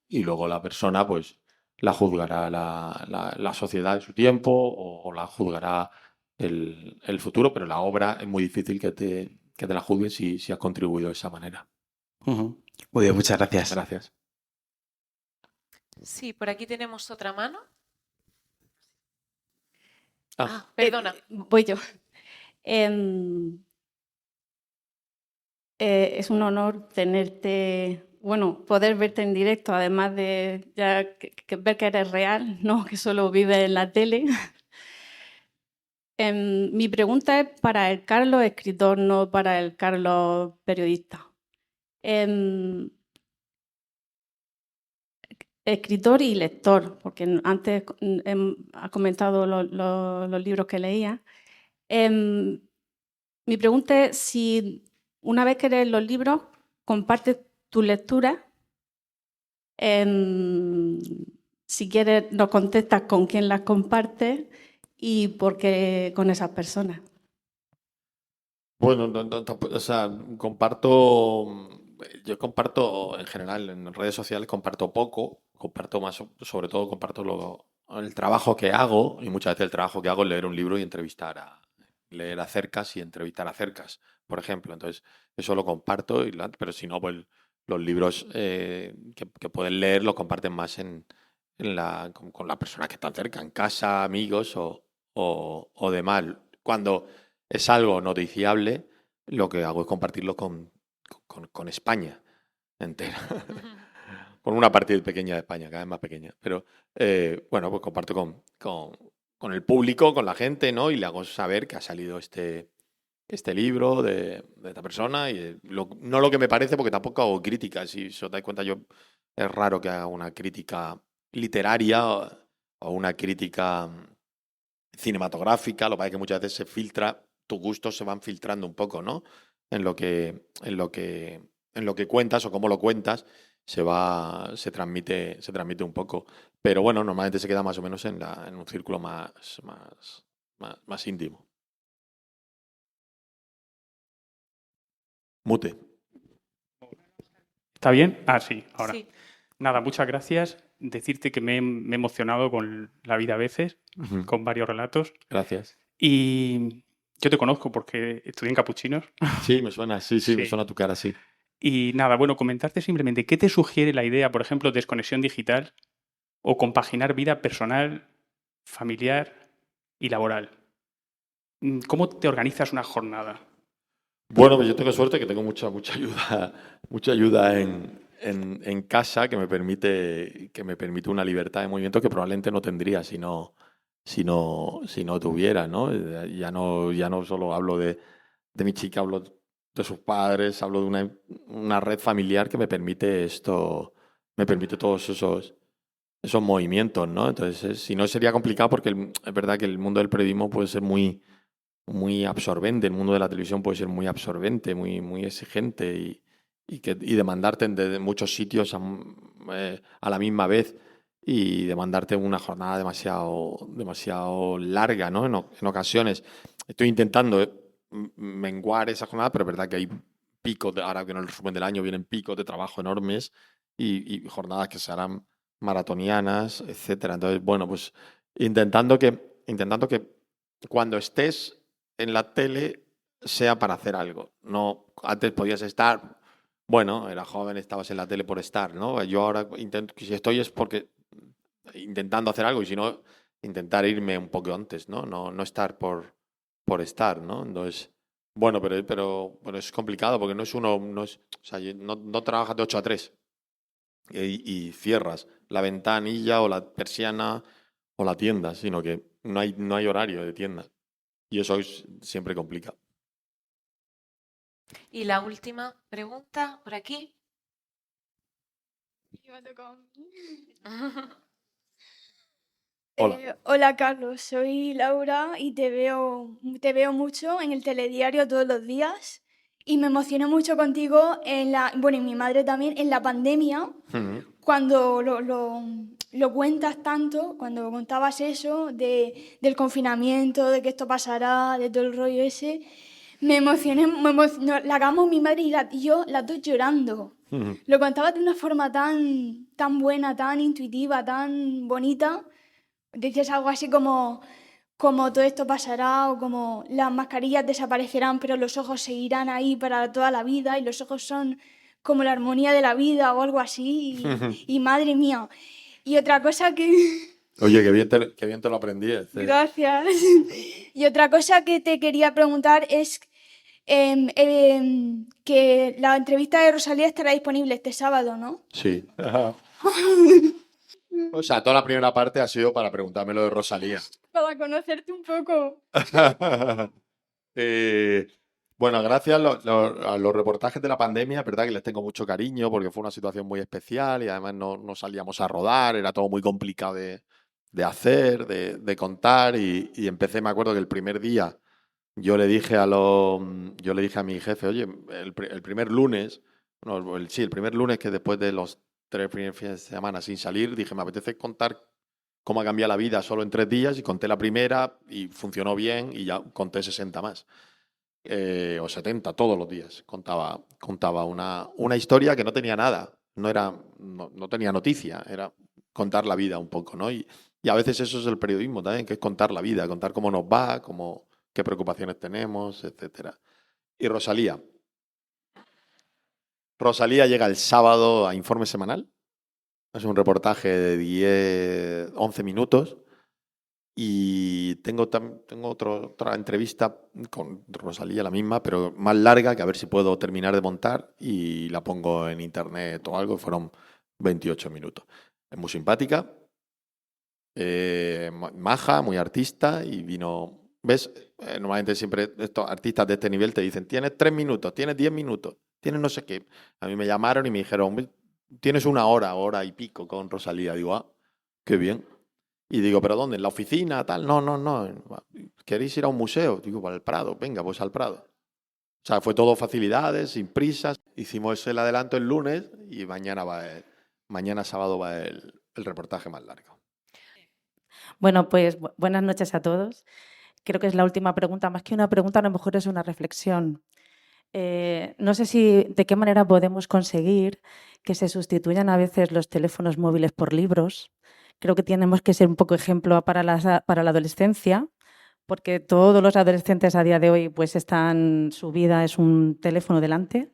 y luego la persona, pues, la juzgará la sociedad de su tiempo o la juzgará el futuro, pero la obra es muy difícil que te la juzguen si has contribuido de esa manera. Muy bien, muchas gracias. Gracias. Sí, por aquí tenemos otra mano. Perdona. Voy yo. Es un honor tenerte bueno, poder verte en directo, además de ya ver que eres real, no que solo vives en la tele. Mi pregunta es para el Carlos escritor, no para el Carlos periodista. Escritor y lector, porque antes ha comentado los libros que leía. Mi pregunta es si una vez que lees los libros, compartes tu lectura. Si quieres, nos contestas con quién las compartes y por qué con esas personas. Bueno, o sea, yo comparto en general en redes sociales, comparto poco, comparto más, sobre todo comparto el trabajo que hago, y muchas veces el trabajo que hago es leer un libro y leer acercas y entrevistar acercas, por ejemplo. Entonces, eso lo comparto, pero si no, pues los libros que pueden leer los comparten más con la persona que está cerca, en casa, amigos o demás. Cuando es algo noticiable, lo que hago es compartirlo con España entera. Con una parte pequeña de España, cada vez más pequeña. Pero bueno, pues comparto con el público, con la gente, ¿no? Y le hago saber que ha salido este libro de esta persona. Y no lo que me parece, porque tampoco hago críticas. Si os dais cuenta, es raro que haga una crítica literaria o una crítica cinematográfica. Lo que pasa es que muchas veces se filtra, tus gustos se van filtrando un poco, ¿no? En lo que cuentas o cómo lo cuentas, se transmite un poco. Pero bueno, normalmente se queda más o menos en un círculo más íntimo. Mute. ¿Está bien? Ah, sí, ahora. Sí. Nada, muchas gracias. Decirte que me he emocionado con La vida a veces, con varios relatos. Gracias. Y yo te conozco porque estudié en Capuchinos. Sí, me suena, sí, me suena tu cara, sí. Y nada, bueno, comentarte simplemente, ¿qué te sugiere la idea, por ejemplo, de desconexión digital o compaginar vida personal, familiar y laboral? ¿Cómo te organizas una jornada? Bueno, pues yo tengo suerte que tengo mucha ayuda en casa que me permite una libertad de movimiento que probablemente no tendría si no tuviera, ¿no? Ya no solo hablo de mi chica, hablo de sus padres, hablo de una red familiar que me permite todos esos movimientos, ¿no? Entonces, si no sería complicado porque es verdad que el mundo del periodismo puede ser muy absorbente, el mundo de la televisión puede ser muy absorbente, muy exigente y demandarte de muchos sitios a la misma vez y demandarte una jornada demasiado larga, ¿no? En ocasiones estoy intentando menguar esa jornada, pero es verdad que hay picos, ahora que en el resumen del año vienen picos de trabajo enormes y jornadas que se harán maratonianas, etcétera. Entonces, bueno, pues intentando que cuando estés en la tele sea para hacer algo. No, antes podías estar, bueno, era joven, estabas en la tele por estar, ¿no? Yo ahora si estoy es porque intentando hacer algo y si no, intentar irme un poco antes, ¿no? No estar por estar, ¿no? Entonces, bueno, pero es complicado porque no trabajas de 8 a 3 y cierras la ventanilla o la persiana o la tienda, sino que no hay horario de tienda. Y eso es siempre complicado. Y la última pregunta, por aquí. Hola. Hola Carlos, soy Laura y te veo mucho en el telediario todos los días y me emocioné mucho contigo y mi madre también en la pandemia, cuando lo cuentas tanto, cuando contabas eso del confinamiento, de que esto pasará, de todo el rollo ese, me emocioné, la hagamos mi madre y yo, las dos llorando. Lo contabas de una forma tan buena, tan intuitiva, tan bonita. Dices algo así como todo esto pasará o como las mascarillas desaparecerán, pero los ojos seguirán ahí para toda la vida y los ojos son como la armonía de la vida o algo así. Y madre mía. Y otra cosa que... Oye, qué bien te lo aprendí. Gracias. Y otra cosa que te quería preguntar es que la entrevista de Rosalía estará disponible este sábado, ¿no? Sí. O sea, toda la primera parte ha sido para preguntarme lo de Rosalía. Para conocerte un poco. Bueno, gracias a los reportajes de la pandemia, es verdad que les tengo mucho cariño porque fue una situación muy especial y además no salíamos a rodar, era todo muy complicado de hacer, de contar y empecé, me acuerdo que el primer día yo le dije a mi jefe, oye, el primer lunes, el primer lunes que después de los 3 primeros fines de semana sin salir, dije, me apetece contar cómo ha cambiado la vida solo en 3 días y conté la primera y funcionó bien y ya conté 60 más. O 70 todos los días. Contaba una historia que no tenía nada, no tenía noticia, era contar la vida un poco, ¿no? Y a veces eso es el periodismo también, que es contar la vida, contar cómo nos va, qué preocupaciones tenemos, etcétera. Y Rosalía llega el sábado a Informe Semanal. Es un reportaje de 11 minutos. Y tengo otra entrevista con Rosalía, la misma, pero más larga, que a ver si puedo terminar de montar y la pongo en internet o algo. Fueron 28 minutos. Es muy simpática, maja, muy artista y vino... ¿Ves? Normalmente siempre estos artistas de este nivel te dicen, tienes 3 minutos, tienes 10 minutos, tienes no sé qué. A mí me llamaron y me dijeron, tienes 1 hora y pico con Rosalía. Digo, ah, qué bien. Y digo, ¿pero dónde? ¿En la oficina? Tal. No. ¿Queréis ir a un museo? Digo, para el Prado. Venga, pues al Prado. O sea, fue todo facilidades, sin prisas. Hicimos el adelanto el lunes y mañana sábado va el reportaje más largo. Bueno, pues buenas noches a todos. Creo que es la última pregunta. Más que una pregunta, a lo mejor es una reflexión. No sé de qué manera podemos conseguir que se sustituyan a veces los teléfonos móviles por libros. Creo que tenemos que ser un poco ejemplo para la adolescencia, porque todos los adolescentes a día de hoy pues su vida es un teléfono delante.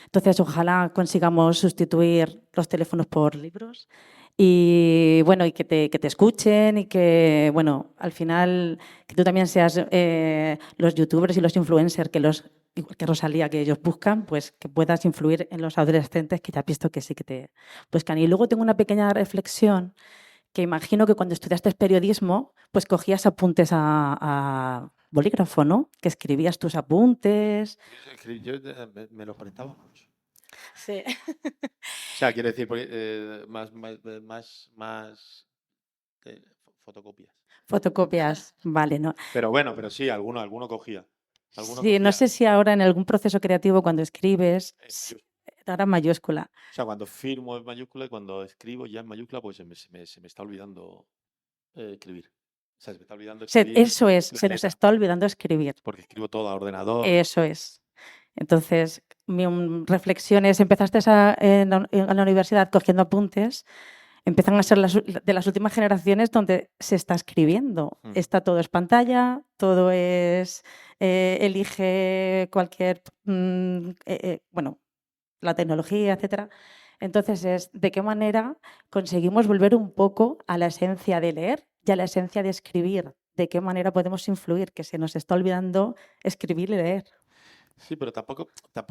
Entonces, ojalá consigamos sustituir los teléfonos por libros y, bueno, y que te escuchen y que, bueno, al final que tú también seas los youtubers y los influencers igual que Rosalía, que ellos buscan, pues que puedas influir en los adolescentes, que ya has visto que sí que te buscan. Y luego tengo una pequeña reflexión que imagino que cuando estudiaste periodismo, pues cogías apuntes a bolígrafo, ¿no? Que escribías tus apuntes. Yo me los prestaba mucho. Sí. O sea, quiero decir, más fotocopias. Fotocopias, vale, ¿no? Pero bueno, pero sí, alguno cogía. Sí, no sé si ahora en algún proceso creativo cuando escribes, ahora en mayúscula. O sea, cuando firmo en mayúscula y cuando escribo ya en mayúscula, pues se me está olvidando escribir. O sea, se me está olvidando escribir. Eso es, se nos está olvidando escribir. Porque escribo todo a ordenador. Eso es. Entonces, mi reflexión es, empezaste en la universidad cogiendo apuntes, empiezan a ser de las últimas generaciones donde se está escribiendo. Está todo es pantalla, todo es elige cualquier, bueno, la tecnología, etcétera. Entonces, es de qué manera conseguimos volver un poco a la esencia de leer y a la esencia de escribir. De qué manera podemos influir, que se nos está olvidando escribir y leer. Sí, pero tampoco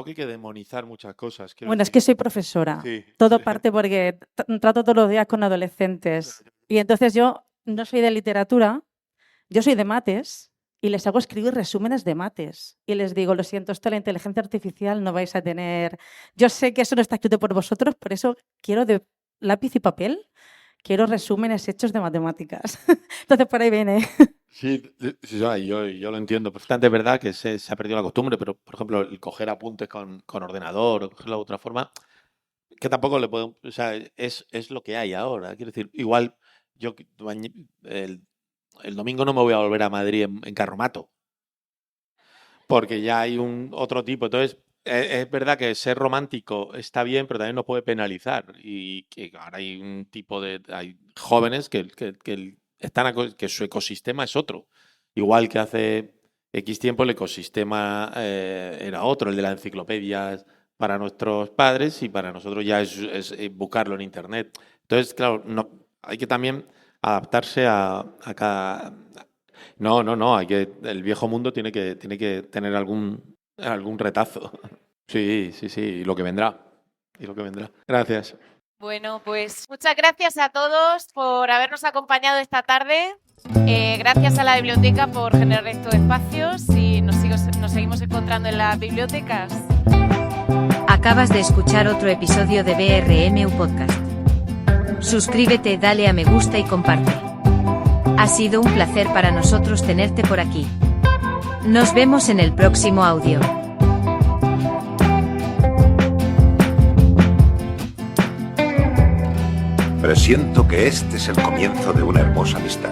hay que demonizar muchas cosas. Bueno, es que soy profesora. Sí. Todo parte porque trato todos los días con adolescentes. Y entonces yo no soy de literatura, yo soy de mates y les hago escribir resúmenes de mates. Y les digo, lo siento, esto de la inteligencia artificial no vais a tener... Yo sé que eso no está escrito por vosotros, por eso quiero de lápiz y papel, quiero resúmenes hechos de matemáticas. Entonces por ahí viene. Sí, yo lo entiendo perfectamente. Es verdad que se ha perdido la costumbre, pero, por ejemplo, el coger apuntes con ordenador o cogerlo de otra forma, que tampoco le puedo... O sea, es lo que hay ahora. Quiero decir, igual yo el domingo no me voy a volver a Madrid en carromato, porque ya hay otro tipo. Entonces, es verdad que ser romántico está bien, pero también nos puede penalizar. Y que ahora hay un tipo hay jóvenes que su ecosistema es otro. Igual que hace X tiempo el ecosistema era otro, el de las enciclopedias para nuestros padres y para nosotros ya es buscarlo en internet. Entonces, claro, hay que también adaptarse a cada... No, el viejo mundo tiene que tener algún algún retazo. Sí, y lo que vendrá. Gracias. Bueno, pues muchas gracias a todos por habernos acompañado esta tarde. Gracias a la biblioteca por generar estos espacios y nos seguimos encontrando en las bibliotecas. Acabas de escuchar otro episodio de BRMU Podcast. Suscríbete, dale a me gusta y comparte. Ha sido un placer para nosotros tenerte por aquí. Nos vemos en el próximo audio. Presiento que este es el comienzo de una hermosa amistad.